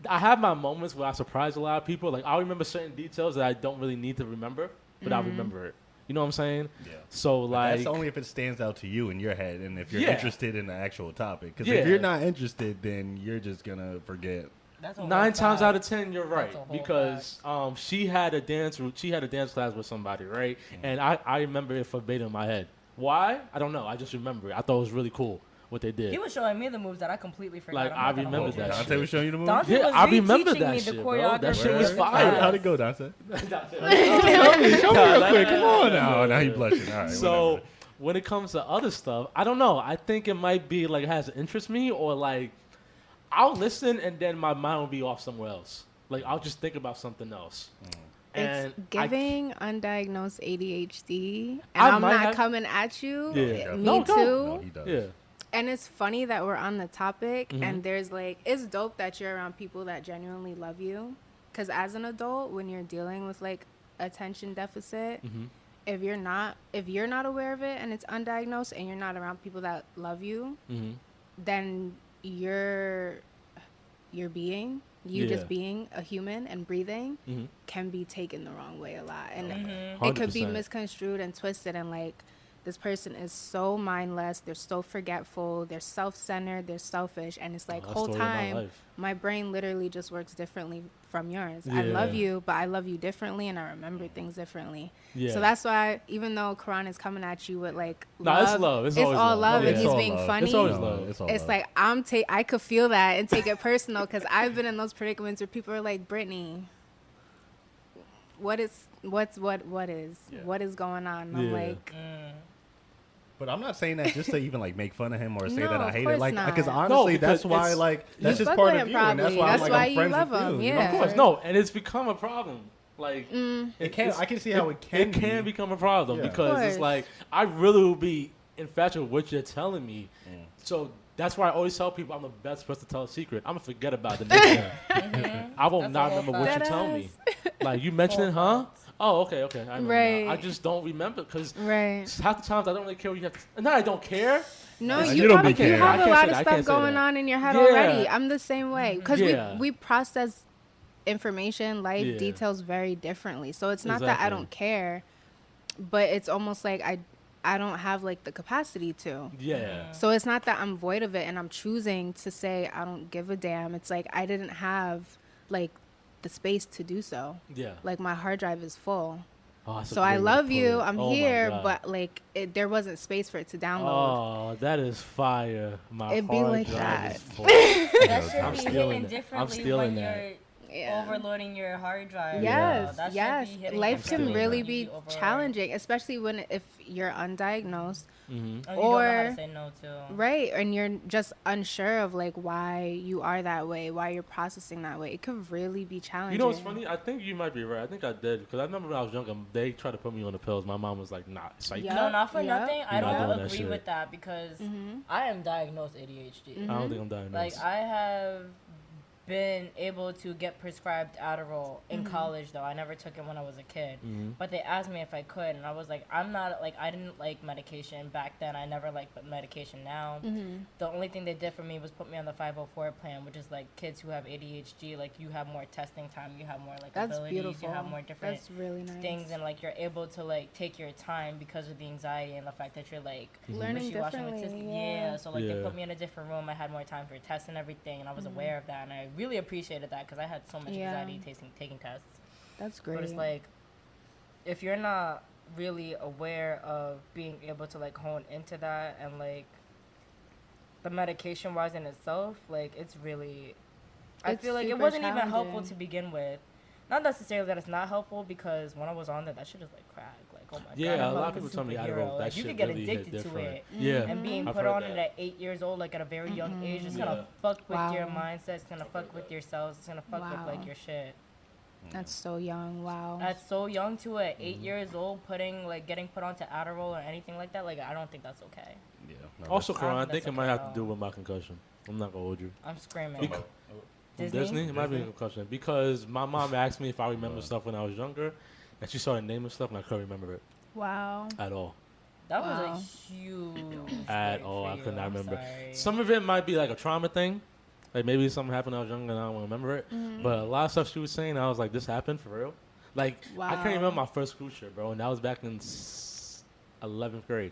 I have my moments where I surprise a lot of people. Like, I'll remember certain details that I don't really need to remember, but I'll remember it. You know what I'm saying? Yeah. So, But like... that's only if it stands out to you in your head and if you're Yeah. interested in the actual topic. Because Yeah. if you're not interested, then you're just gonna forget. That's a whole 9 times fact. out of 10, you're right, That's a whole because she had a dance class with somebody, right? And I remember it verbatim in my head. Why? I don't know. I just remember it. I thought it was really cool what they did. He was showing me the moves that I completely forgot. Like, I'm I not gonna remember hold you. that Dante shit. was showing you the movie? Dante Yeah, was I remember reteaching that me shit, the bro. choreography. That shit was in fire. class. How'd it go, Dante? That's Show me real quick. Come on now. Now he blushing. All right. So whatever. when it comes to other stuff, I don't know. I think it might be like it has interest me, or like I'll listen and then my mind will be off somewhere else. Like I'll just think about something else. And It's giving undiagnosed ADHD, and I I'm might not have- coming at you. Yeah. Me No, too. don't. No, he does. Yeah. And it's funny that we're on the topic, Mm-hmm. and there's like, it's dope that you're around people that genuinely love you. Because as an adult, when you're dealing with like attention deficit, Mm-hmm. if you're not aware of it and it's undiagnosed, and you're not around people that love you, Mm-hmm. then you're being just being a human and breathing Mm-hmm. can be taken the wrong way a lot, and Mm-hmm. it could be 100%. misconstrued and twisted, and like, this person is so mindless, they're so forgetful, they're self-centered, they're selfish, and it's like, That's whole the story of my time life. my brain literally just works differently from yours. I love Yeah. you, but I love you differently, and I remember things differently. Yeah. So that's why, even though Quran is coming at you with like No, it's love. It's always all love, love. and Yeah. he's It's all being love. funny. It's always No, love. it's all It's love. like I could feel that and take it personal, because I've been in those predicaments where people are like, Brittany, what is Yeah. what is going on? And I'm Yeah. like, But I'm not saying that just to even like make fun of him or say No, that I of hate it. course Like, not. because No, honestly, because that's why it's- like You that's just fuck part with of him you, and that's probably. why I'm That's like why I'm you friends love with him, you. yeah. You know? Of course, no, and it's become a problem. Like It can. I can see how it can. It can be. become a problem Yeah. because Of it's course. like I really will be infatuated with what you're telling me. So that's why I always tell people I'm the best person to tell a secret. I'm gonna forget about the next time. I will That's not a whole remember what you fact. tell me. Like you mentioned it, huh? Oh, okay. I remember Right. now. I just don't remember because right. half the times I don't really care what you have to. No, I don't care. No, You you, don't have, be you caring. have I a can't lot say of that. I stuff can't say going that. on in your head Yeah. already. I'm the same way, because Yeah. we process information, life Yeah. details very differently. So it's not that I Exactly. don't care, but it's almost like I don't have like the capacity to. Yeah. So it's not that I'm void of it and I'm choosing to say I don't give a damn. It's like I didn't have like the space to do so. Yeah. Like my hard drive is full. Oh, that's a So I great way to love put you. it. I'm Oh my here, God. but like there wasn't space for it to download. Oh, that is fire. My It'd be hard like drive that. is full. That should I'm be stealing hitting that. I'm differently stealing when that. you're Yeah. overloading your hard drive. Yes, That should yes. be hitting Life can differently really when you be overload. challenging, especially if you're undiagnosed, Mm-hmm. And you don't know how Or- to say no to. right? And you're just unsure of like why you are that way, why you're processing that way. It could really be challenging. You know what's funny? I think you might be right. I think I did because I remember when I was younger, they tried to put me on the pills. My mom was like, "Nah, psych." Yeah. No, not for Yep. nothing. I You're not don't doing that agree shit. with that because Mm-hmm. I am diagnosed ADHD. I don't think I'm diagnosed. Like I have been able to get prescribed Adderall in college though. I never took it when I was a kid. Mhm. But they asked me if I could and I was like, I'm not like I didn't like medication back then. I never liked medication now. The only thing they did for me was put me on the 504 plan, which is like kids who have ADHD, like you have more testing time, you have more like That's abilities, beautiful. you have more different That's really nice. things and like you're able to like take your time because of the anxiety and the fact that you're like Learning wishy-washy with differently, testing. yeah. So like they Yeah. put me in a different room. I had more time for tests and everything, and I was aware of that, and I really appreciated that because I had so much Yeah. anxiety taking tests. That's great. But it's like if you're not really aware of being able to like hone into that and like the medication wise in itself, like it's really I It's feel like it super wasn't even helpful challenging. to begin with. Not necessarily that it's not helpful because when I was on that shit is like crack. Like oh my Yeah, god, a I'm lot like of people a tell me superhero. Adderall. That Like you shit could get really hit addicted to different. it. Yeah, And being I've put heard on that. it at 8 years old, like at a very young age, it's Yeah. gonna fuck with your Wow. mindset. It's gonna fuck with your cells. It's gonna fuck with Wow. like your shit. That's so young. Wow. At so young to it, 8 years old, getting put onto Adderall or anything like that. Like I don't think that's okay. Yeah. No, Also, I don't Karan, I think think that's it might okay have at to do all. with my concussion. I'm not gonna hold you. I'm screaming. Because- From Disney? Disney? It might be a Disney? concussion because my mom asked me if I remember stuff when I was younger, and she started naming stuff, and I couldn't remember it Wow. at all. That Wow. was a huge. At break all, for I you. could not I'm remember. sorry. Some of it might be like a trauma thing. Like maybe something happened when I was younger and I don't remember it. But a lot of stuff she was saying, I was like, this happened for real? Like, I can't Wow. remember my first cruise trip, bro. And that was back in 11th grade.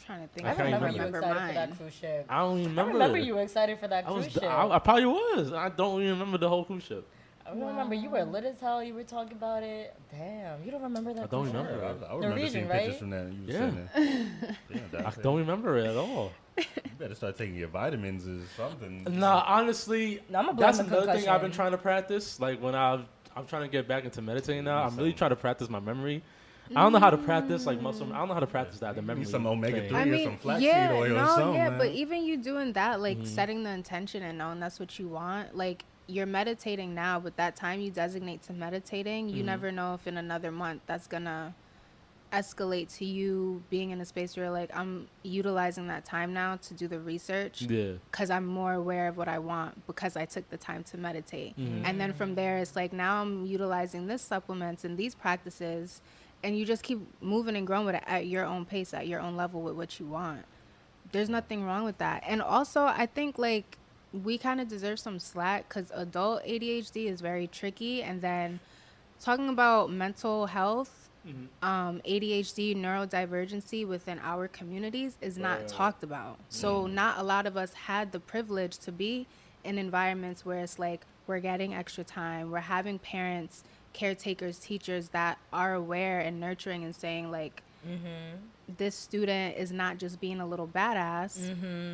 Trying to think. I I can't remember even you remember excited for that mine. cruise ship. I don't even I remember. remember it. you were excited for that I cruise was. ship. I probably was. I don't even remember the whole cruise ship. I remember you were lit as hell. You were talking about it. Damn, you don't remember that? I don't cruise ship? remember. I remember Norwegian, seeing right? pictures from that. You were Yeah. sitting there. Yeah, I that's don't remember it at all. You better start taking your vitamins or something. Nah, honestly, No, I'ma blame that's the another thing I've been concussion. trying to practice. Like when I'm trying to get back into meditating now. I'm really trying to practice my memory. I don't know how to practice like muscle. I don't know how to practice that. The You memory. need some omega thing. 3 I or mean, some flaxseed yeah, oil or no, something. yeah, man. but even you doing that, like Mm-hmm. setting the intention and knowing that's what you want, like you're meditating now, but that time you designate to meditating, you Mm-hmm. never know if in another month that's gonna escalate to you being in a space where like I'm utilizing that time now to do the research because I'm more aware of what I want because I took the time to meditate. And then from there it's like now I'm utilizing this supplements and these practices, and you just keep moving and growing with it at your own pace, at your own level with what you want. There's nothing wrong with that. And also I think like we kind of deserve some slack because adult ADHD is very tricky. And then talking about mental health, ADHD, neurodivergency within our communities is not talked about. So not a lot of us had the privilege to be in environments where it's like we're getting extra time, we're having parents, caretakers, teachers that are aware and nurturing and saying like, this student is not just being a little badass.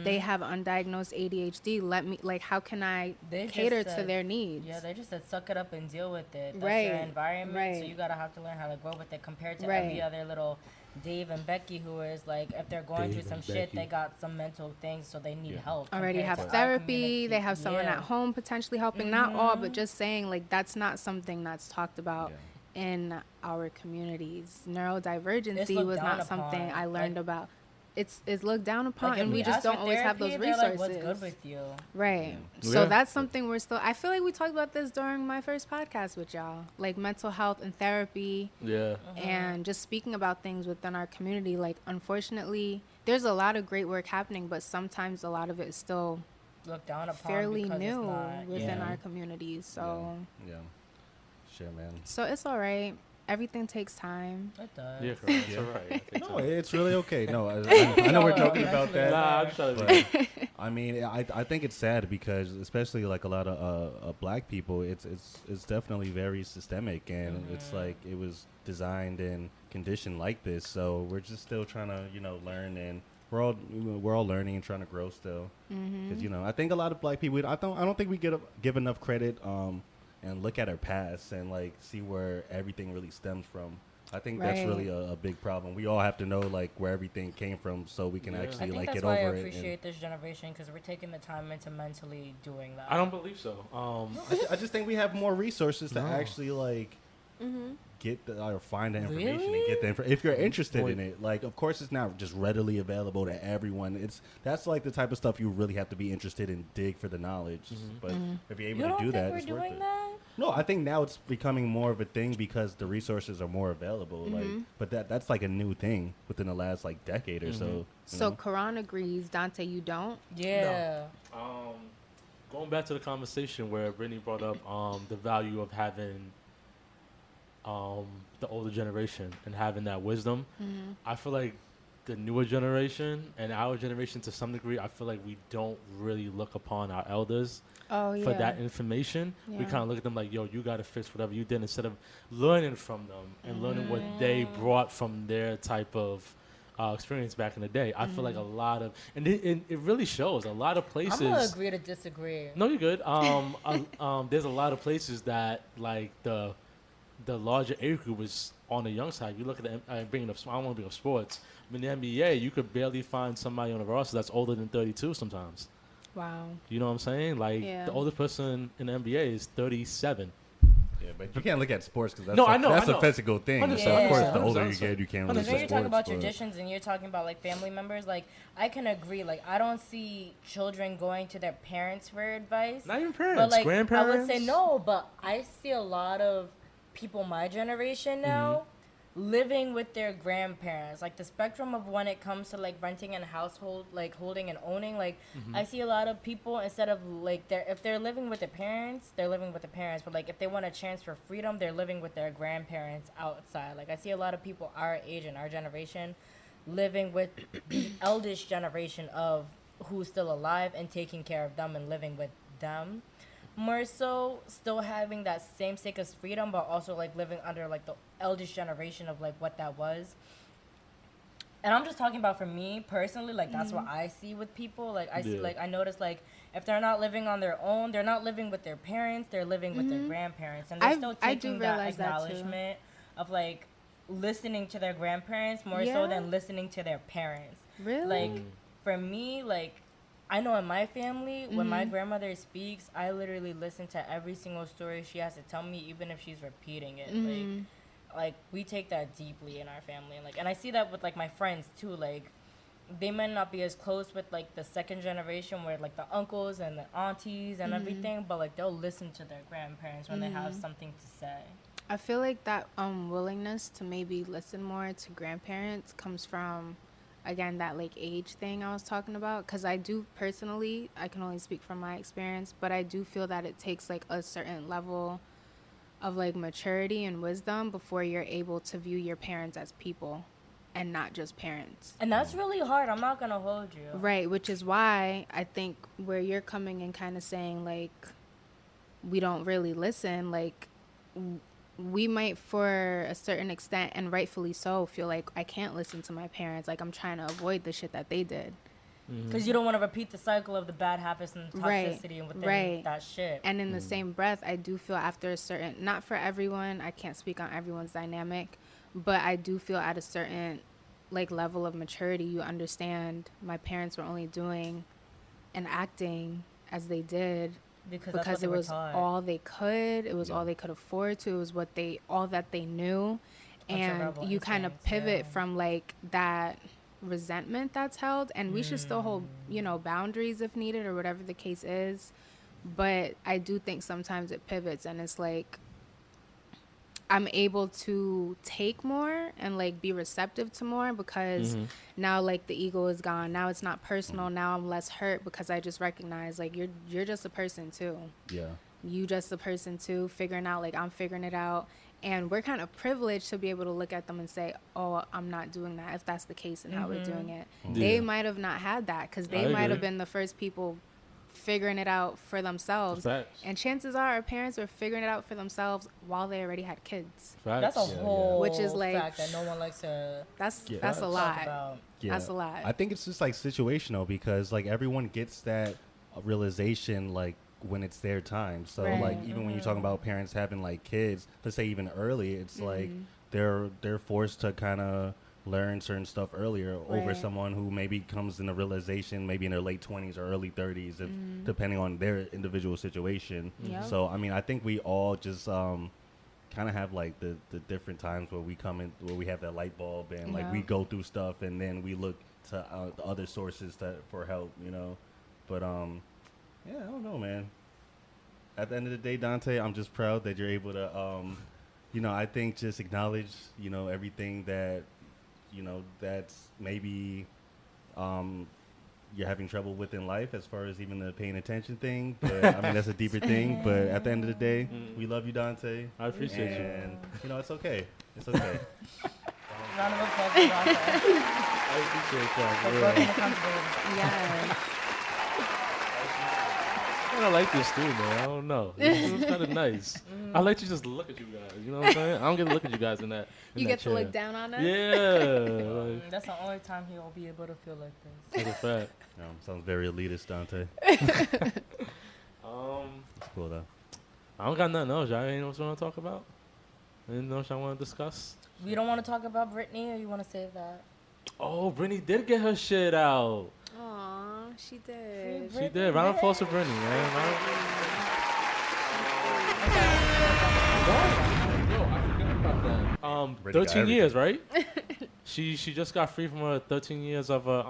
They have undiagnosed ADHD. Let me, like, how can I cater to their needs? Yeah, they just said suck it up and deal with it. That's your environment, so you gotta have to learn how to grow with it compared to every other little Dave and Becky who is like, if they're going through some shit, they got some mental things, so they need help. Already have therapy. They have someone at home potentially helping. Not all, but just saying like that's not something that's talked about in our communities. Neurodivergency was not something I learned about. It's looked down upon, like, and we just don't always have those resources. Like, what's good with you? Right. So that's something we're still. I feel like we talked about this during my first podcast with y'all, like mental health and therapy. And just speaking about things within our community. Like, unfortunately, there's a lot of great work happening, but sometimes a lot of it is still looked down upon, fairly new within our communities. So Shit, man. So it's all right. Everything takes time. It does. Yeah, correct. It's all right. No, it's really okay. No, I know we're joking about that. Nah, I'm trying to. I mean, I think it's sad because, especially like a lot of black people, it's definitely very systemic, and it's like it was designed and conditioned like this. So we're just still trying to, learn, and we're all learning and trying to grow still. Because I think a lot of black people, I don't think we give enough credit. And look at our past and like see where everything really stems from. I think that's really a big problem. We all have to know like where everything came from so we can actually like get over it. I think that's why I appreciate this generation, because we're taking the time into mentally doing that. I don't believe so. I just think we have more resources to actually like get or find the information and get the information. If you're interested in it, like of course it's not just readily available to everyone. That's like the type of stuff you really have to be interested in, dig for the knowledge. But if you're able to do that, it's worth it. No, I think now it's becoming more of a thing because the resources are more available. Like, but that's like a new thing within the last like decade or so. So Karan agrees, Dante, you don't? Yeah. No. Going back to the conversation where Brittany brought up the value of having the older generation and having that wisdom. I feel like the newer generation and our generation to some degree, I feel like we don't really look upon our elders for that information. We kind of look at them like, yo, you got to fix whatever you did, instead of learning from them and learning what they brought from their type of experience back in the day. I feel like a lot of, and it really shows, a lot of places. I'm going to agree to disagree. No, you're good. There's a lot of places that like the larger age group was on the young side. You look at I don't want to bring up sports. I mean, the NBA, you could barely find somebody on the roster that's older than 32 sometimes. Wow. You know what I'm saying? Like, the oldest person in the NBA is 37. Yeah, but you can't look at sports because that's a physical thing. So, of course, the older you get, you can't really When you're talking about traditions and you're talking about, like, family members, like, I can agree. Like, I don't see children going to their parents for advice. Not even parents, but, like, grandparents. I would say no, but I see a lot of people my generation now living with their grandparents. Like, the spectrum of when it comes to like renting a household, like holding and owning, like I see a lot of people, instead of like if they're living with their parents, they're living with the parents, but like if they want a chance for freedom, they're living with their grandparents outside. Like, I see a lot of people our age and our generation living with the eldest generation of who's still alive and taking care of them and living with them. More so still having that same sake of freedom, but also like living under like the eldest generation of like what that was. And I'm just talking about for me personally, like that's what I see with people. Like I see, like I notice, like if they're not living on their own, they're not living with their parents, they're living with their grandparents, and they're still taking that acknowledgement of like listening to their grandparents more so than listening to their parents. Really? Like for me, like I know in my family, when my grandmother speaks, I literally listen to every single story she has to tell me, even if she's repeating it. Like, like we take that deeply in our family, like, and I see that with like my friends too. Like, they might not be as close with like the second generation, where like the uncles and the aunties and everything, but like they'll listen to their grandparents when they have something to say. I feel like that willingness to maybe listen more to grandparents comes from, again, that like age thing I was talking about. Because I do personally, I can only speak from my experience, but I do feel that it takes like a certain level of like maturity and wisdom before you're able to view your parents as people and not just parents. And that's really hard. I'm not gonna hold you. Right, which is why I think where you're coming and kind of saying like we don't really listen, like we might, for a certain extent, and rightfully so, feel like I can't listen to my parents. Like I'm trying to avoid the shit that they did. Because you don't want to repeat the cycle of the bad habits and toxicity and within that shit. And in the same breath, I do feel after a certain, not for everyone, I can't speak on everyone's dynamic, but I do feel at a certain like level of maturity, you understand my parents were only doing and acting as they did because it was all they could. It was all they could afford to. It was all that they knew. And you kind of pivot from like that resentment that's held, and we should still hold, boundaries if needed or whatever the case is. But I do think sometimes it pivots, and it's like I'm able to take more and like be receptive to more because now like the ego is gone. Now it's not personal. Now I'm less hurt because I just recognize like you're just a person too. Yeah. You just a person too, figuring out like I'm figuring it out. And we're kind of privileged to be able to look at them and say, oh, I'm not doing that, if that's the case and how we're doing it. Yeah. They might have not had that because they might have been the first people figuring it out for themselves. Facts. And chances are our parents were figuring it out for themselves while they already had kids. Facts. That's a whole which is like fact that no one likes to that's a lot. Yeah. That's a lot. I think it's just like situational because like everyone gets that realization like when it's their time. So like even when you're talking about parents having like kids, let's say even early, it's like they're forced to kind of learn certain stuff earlier over someone who maybe comes in a realization maybe in their late 20s or early 30s, if depending on their individual situation. So I mean, I think we all just kind of have like the different times where we come in, where we have that light bulb and like we go through stuff and then we look to the other sources for help, but yeah, I don't know, man. At the end of the day, Dante, I'm just proud that you're able to, I think just acknowledge, everything that, that's maybe you're having trouble with in life as far as even the paying attention thing. But, I mean, that's a deeper thing. But at the end of the day, we love you, Dante. I appreciate you. And, it's okay. It's okay. Round of applause for Dante. I appreciate that. Yes. I like this too, man. I don't know. It's kind of nice. I like to just look at you guys. You know what I'm saying? I don't get to look at you guys in that. You get to look down on us? Yeah. That's the only time he'll be able to feel like this. That's a fact. Sounds very elitist, Dante. It's cool though. I don't got nothing else. Y'all ain't know what you want to talk about? Anything else y'all want to discuss? We don't want to talk about Brittany, or you want to save that? Oh, Brittany did get her shit out. Aw, she did. She did. Round of applause for Brittany, man. Yo, I forgot about that. 13 years, right? She just got free from her 13 years of a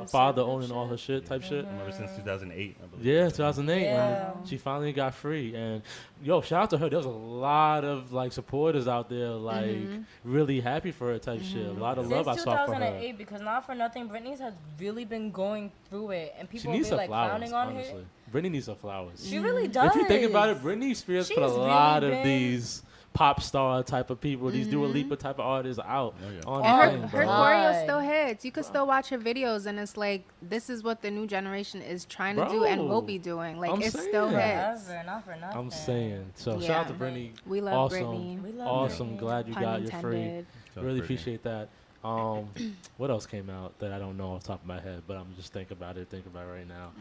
father owning all her shit type shit. I remember since 2008, I believe. Yeah, 2008. Yeah. When she finally got free. And yo, shout out to her. There was a lot of like supporters out there, like really happy for her type shit. A lot of love I saw for her. 2008, because not for nothing, Brittany's has really been going through it, and people she needs be her like flowers, clowning on honestly. her. Brittany needs her flowers. She really does. If you think about it, Britney Spears put a lot of these pop star type of people, these Dua Lipa type of artists out on her choreo still hits. You could still watch her videos, and it's like this is what the new generation is trying to do and will be doing. Like it still hits. Not for nothing. I'm saying. So shout out to Brittany. We love Brittany. We love awesome. Brittany. Glad you got your free. Really Brittany. appreciate that. What else came out that I don't know off the top of my head, but I'm just thinking about it right now.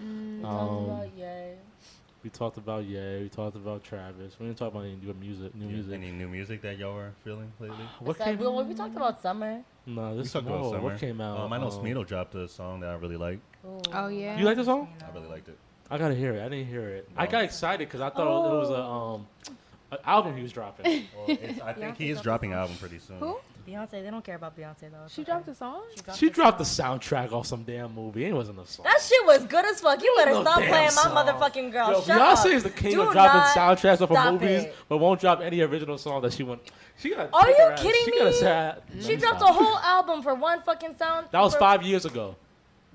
We talked about Ye. We talked about Travis. We didn't talk about any new music. Any new music that y'all were feeling lately? We talked about summer. No, this is talked about summer. What came out? I know Smino dropped a song that I really liked. Oh yeah. You like the song? I really liked it. I gotta hear it. I didn't hear it. I got excited because I thought it was An album he was dropping. Well, I think he is dropping an album pretty soon. Who? Beyonce, they don't care about Beyonce though. She dropped a song? She dropped the soundtrack off some damn movie. It wasn't a song. That shit was good as fuck. You better No stop damn playing song. my motherfucking girl. Yo, Shut Beyonce up. is the king Do of dropping not soundtracks off of stop movies, it. but won't drop any original song that she want. She got. Are you kidding She got a me? sad. She dropped a whole album for one fucking sound. That was for- 5 years ago.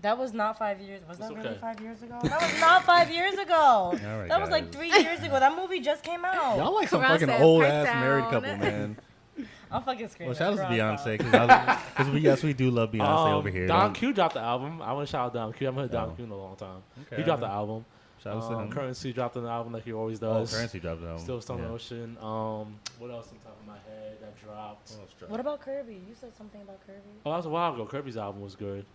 That was not 5 years. Was that It's really okay. 5 years ago? That was not 5 years ago. All right, That was like guys. 3 years ago. That movie just came out. Y'all like some Karan fucking said, old "Pipe ass married down." couple, man. I'm fucking screaming. Well, shout out to Girl, Beyonce stop. because we do love Beyonce over here. Don Don't- Q dropped the album. I want to shout out Don Q. I haven't heard Don Oh. Q in a long time. Okay, He dropped I the know. album. Shout out to him. Currency dropped an album like he always Oh, does. Currency dropped the album. Still Stone Yeah. Ocean. What else on top of my head that dropped? What else dropped? What about Kirby? You said something about Kirby. Oh, that was a while ago. Kirby's album was good.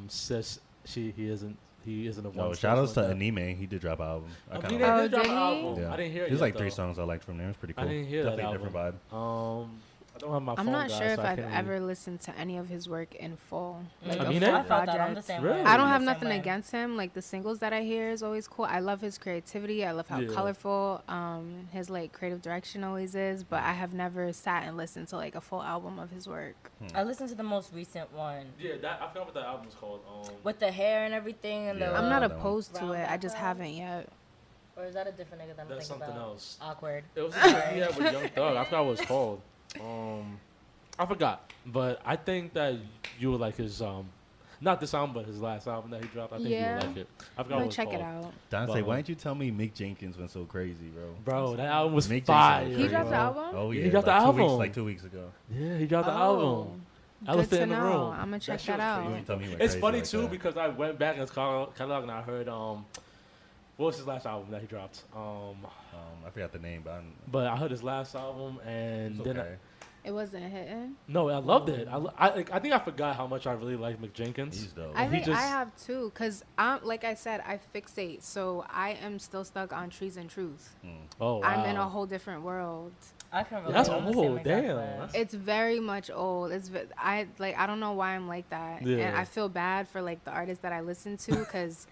Sis, he isn't a one. Oh, shout outs to Anime. He did drop an album. I He kinda did like drop did an he? album. Yeah. I didn't hear it. There's yet, like 3 though. songs I liked from there. It's pretty I cool. didn't hear that Definitely a different album. vibe. I don't have my phone. I'm not guys, sure if so I I've can't ever really- listened to any of his work in full. Like I mean, I it- felt that. I'm the projects. same Really? way. I don't I'm have the same nothing way. against him. Like the singles that I hear is always cool. I love his creativity. I love how Yeah. colorful his like creative direction always is. But I have never sat and listened to like a full album of his work. I listened to the most recent one Yeah, I forgot what that album's called. with the hair and everything and Yeah. the. I'm not that one. opposed to Round it. I just background? haven't yet. Or is that a different nigga that I'm That's thinking something about? else. Awkward. It was yeah with Young Thug. I forgot what it's called. I forgot, but I think that you would like his not this album, but his last album that he dropped. I think you Yeah. would like it. I forgot I'm what gonna it's check called. it out. Dante, But, why didn't you tell me Mick Jenkins went so crazy, bro? Bro, that album was Mick fire. Jenkins was He crazy. dropped the album? Oh He yeah, dropped like the 2 weeks, album. like 2 weeks ago. Yeah, he dropped the Oh, album. good Elephant to in the know. Room. I'm gonna check shit that was out. crazy. You tell me he went It's crazy funny like too that. because I went back in his catalog and I heard what was his last album that he dropped? I forgot the name, but But I heard his last album and it's then okay. It wasn't hitting. no, I loved it. I think I forgot how much I really liked Mick Jenkins. He's dope. I he think just- I have too, cause I'm like I said, I fixate, so I am still stuck on Trees and Truth. Oh, wow. I'm in a whole different world. I can relate. That's I'm the same old. exact Damn. way. That's- It's very much old. I don't know why I'm like that, and Yeah. I feel bad for like the artists that I listen to, cause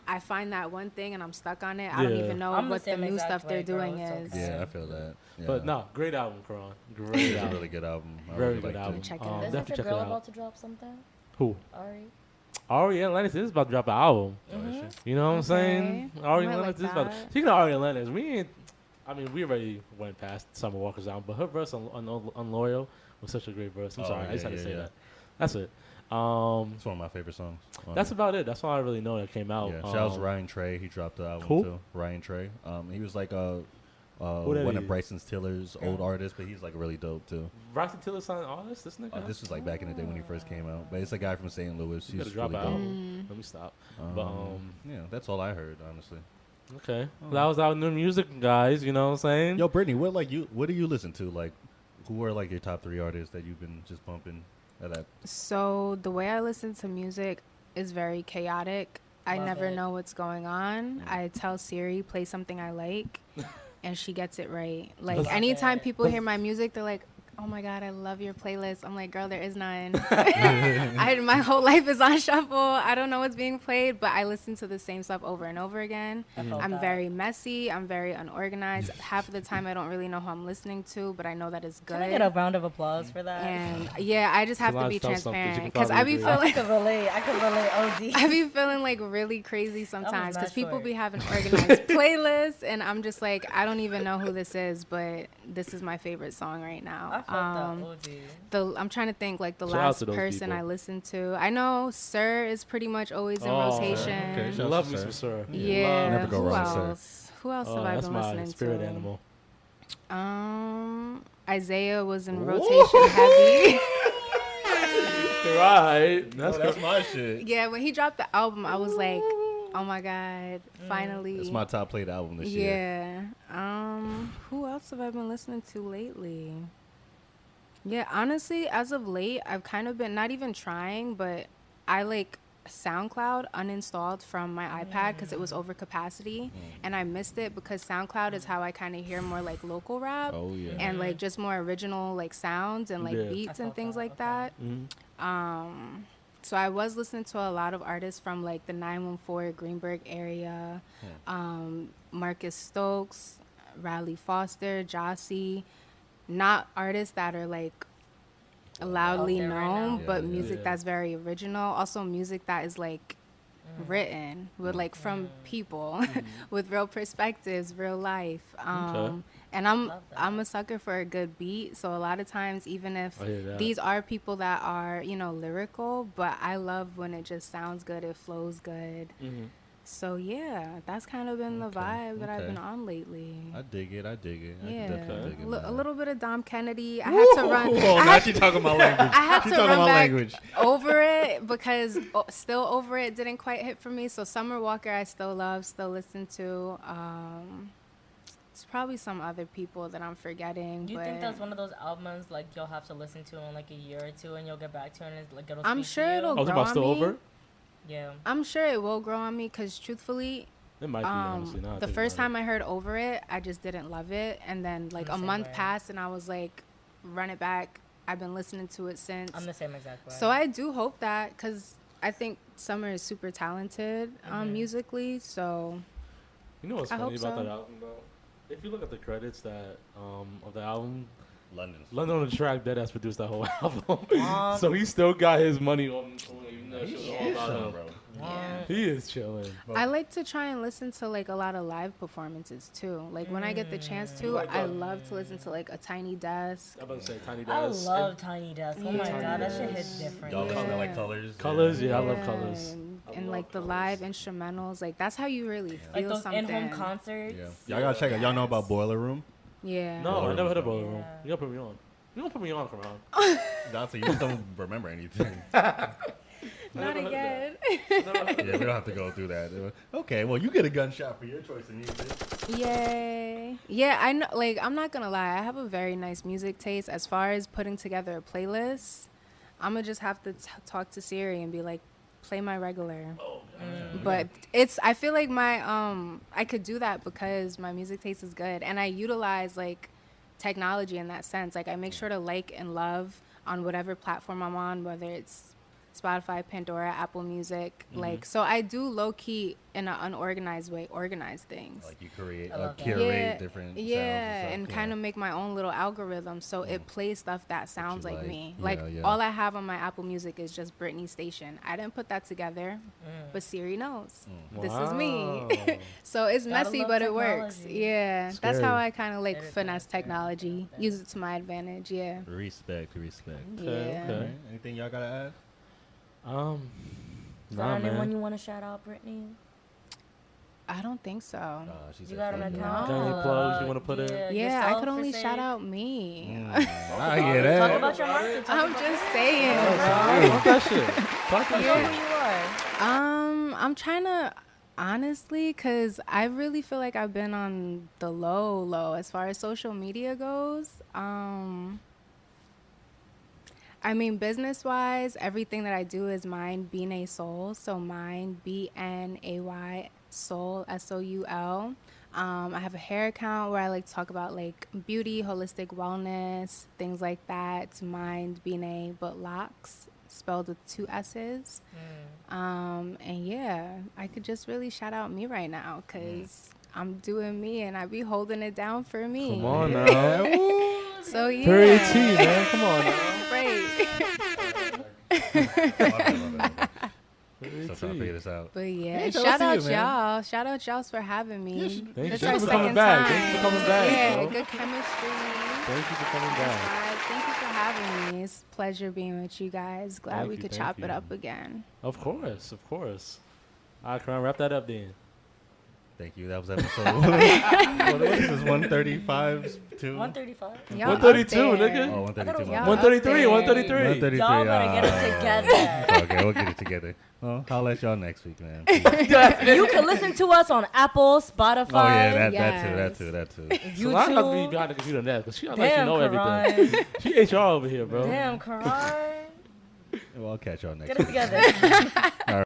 I find that one thing and I'm stuck on it. I don't Yeah. even know I'm the what the same new exact stuff way, they're girl. doing It's is. okay. Yeah, I feel that. Yeah. But no, great album, Karan. Great It's a album. really good album. I Very really good liked album. it. Check it out. Isn't Definitely your check it girl out. about to drop something? Who? Ari? Ari and Lennox is about to drop an album. Oh, is she? You know what I'm saying? Okay. Ari I and might Lennox like is about. that. Speaking of Ari and Lennox, we already went past Summer Walker's album, but her verse on Unloyal was such a great verse. I'm Oh, sorry, I yeah, just had to yeah, say yeah. that. That's it. It's one of my favorite songs. That's about it. That's all I really know that came out. Yeah, shout out to Ryan Trey. He dropped the album Who? too. Ryan Trey. He was like that one is? of Bryson Tiller's old artists, but he's like really dope too. Bryson Tiller signed an artist. This nigga. This was like back in the day when he first came out, but it's a guy from St. Louis. You He's gotta drop really an dope. album. Let me stop. But Yeah, that's all I heard, honestly. okay, that was our new music, guys. You know what I'm saying? Yo, Brittany, what do you listen to? Like, who are like your top 3 artists that you've been just bumping at that? So the way I listen to music is very chaotic. I Love never it. know what's going on. I tell Siri, play something I like, and she gets it right. Like Love anytime it. people hear my music, they're like, "Oh my God, I love your playlist." I'm like, "Girl, there is none." My whole life is on shuffle. I don't know what's being played, but I listen to the same stuff over and over again. I felt I'm that. very messy. I'm very unorganized. Half of the time, I don't really know who I'm listening to, but I know that it's good. Can I get a round of applause for that? And yeah, I just have to be Sometimes tell something, you transparent can because I be probably I feeling can relate. I can relate. OD. I be feeling like really crazy sometimes not because people short. be having organized playlists, and I'm just like, I don't even know who this is, but this is my favorite song right I now. felt that. OD. I'm trying to think like the Shout out last to those person people. I listened to. I know Sir is pretty much always in Oh, rotation. okay, shout out Love to me Sir. some Sir. Yeah. Never go Who wrong with Sir. else? Who else have I That's been my listening spirit to? animal. Isaiah was in rotation heavy. Right. That's That's my shit. Yeah, when he dropped the album, I was like, oh my God, finally. It's my top played album this year. Yeah. Who else have I been listening to lately? Yeah, honestly, as of late, I've kind of been not even trying, but I like SoundCloud uninstalled from my iPad because it was over capacity, and I missed it because SoundCloud is how I kind of hear more like local rap Oh yeah. and like just more original like sounds and like Yeah. beats I and felt things that, like okay. that. Mhm. So I was listening to a lot of artists from like the 914 Greenberg area, Marcus Stokes, Riley Foster, Jossie, not artists that are like loudly Out there right known, now. but Yeah, music yeah. that's very original. Also music that is like written with like from people with real perspectives, real life. And Love that. I'm a sucker for a good beat. So a lot of times, even if I hear that. these are people that are, you know, lyrical, but I love when it just sounds good, it flows good. So yeah, that's kind of been the Okay, vibe that I've okay. been on lately. I dig it. I dig it. I Yeah, can definitely dig it. a man. little bit of Dom Kennedy. I had to run. Oh, I now had she talking about language. I had She to talking run about back language. over it because still over it didn't quite hit for me. So Summer Walker I still love, still listen to. It's probably some other people that I'm forgetting. You but think that's one of those albums like you'll have to listen to in like a year or two, and you'll get back to it, and it's, like it'll. I'm speak to sure you? it'll I was grow about on still me. over. Yeah. I'm sure it will grow on me because truthfully, It might be honestly. Now I the think first about time I heard Over It, I just didn't love it. And then like the a same month way. passed and I was like, run it back. I've been listening to it since. I'm the same exact way. So I do hope that because I think Summer is super talented musically. So You know what's I funny hope about so. that album though? If you look at the credits that of the album, London. London on the track, Deadass produced that whole album. So he still got his money on even though shit was all about him. bro. He is chilling. I like to try and listen to like a lot of live performances too. Like when I get the chance to, Like I that. love to listen to like a Tiny Desk. I'm about to say Tiny I Desk. love Tiny Desk. Oh my Yeah. god, that shit hits different. Y'all Yeah. yeah. like colors. Colors, yeah, I love colors. And love like the Colors. live instrumentals, like that's how you really Like feel those something. in-home concerts. Yeah. Y'all gotta check it. Y'all know about Boiler Room? Yeah. No, I never heard of Boiler Room. Yeah. You gotta put me on. You don't put me on, Karan. Honestly, you just don't remember anything. Not never heard of again. Yeah, we don't have to go through that. Okay, well, you get a gunshot for your choice of music. Yay. Yeah, I know, like, I'm not gonna lie. I have a very nice music taste. As far as putting together a playlist, I'm gonna just have to talk to Siri and be like, play my regular. But I feel like I could do that because my music taste is good. And I utilize, like, technology in that sense. Like, I make sure to like and love on whatever platform I'm on, whether it's Spotify, Pandora, Apple Music. Like, so I do low key in an unorganized way organize things. Like you create, I love that. curate different sounds Yeah, and stuff. kind of make my own little algorithm so it plays stuff that sounds you like like. me. Yeah, Like yeah. all I have on my Apple Music is just Britney Station. I didn't put that together, but Siri knows. This is me. Wow. So it's Gotta messy, love but it works. technology. Yeah, that's Scary. how I kind of like Edit finesse that, technology, use it to my advantage. Yeah. Respect. Okay, Yeah. okay. Alright, anything y'all gotta add? Is Nah, there anyone man. you want to shout out, Brittany? I don't think so. She You said got an fuck it. account? Got any plugs you wanna put in? Yeah, I yourself, could only per se? shout out me. I hear that. Talk about your market. Talk I'm just saying. Talk that shit. Talk that about shit. who you are. I'm trying to honestly, cause I really feel like I've been on the low as far as social media goes. I mean, business wise, everything that I do is Mind Bnay Soul. So Mind BNAY Soul SOUL. I have a hair account where I like to talk about like beauty, holistic wellness, things like that. It's Mind Bnay but Locks, spelled with 2 S's. And yeah, I could just really shout out me right now because I'm doing me and I be holding it down for me. Come on now. So yeah. Period T, man. Come on now. Right. Still trying to figure this out. But yeah, Yeah, and shout shout out out to you, man. y'all. Shout out y'all for having me. Thank This you our for coming second back. time. Thank you for coming back, Yeah, bro. good chemistry. Thank you for coming back. Guys, thank you for having me. It's a pleasure being with you guys. Glad Thank we you, could thank chop it you. up again. Of course, of course. All right, Karan, wrap that up then. Thank you. That was episode. What is this? 135 to 135. Y'all 132, up there. nigga. Oh, 132. Y'all 133, up 133. 133. Y'all better get it together. Okay, we'll get it together. Well, I'll at y'all next week, man. You can listen to us on Apple, Spotify, Oh yeah, that Yes. too. So I got to be YouTube. behind the computer now because she don't like she Damn, know Karan. everything. She HR over here, bro. Damn, Karan. Well, I'll catch y'all next Get week. it together. All right.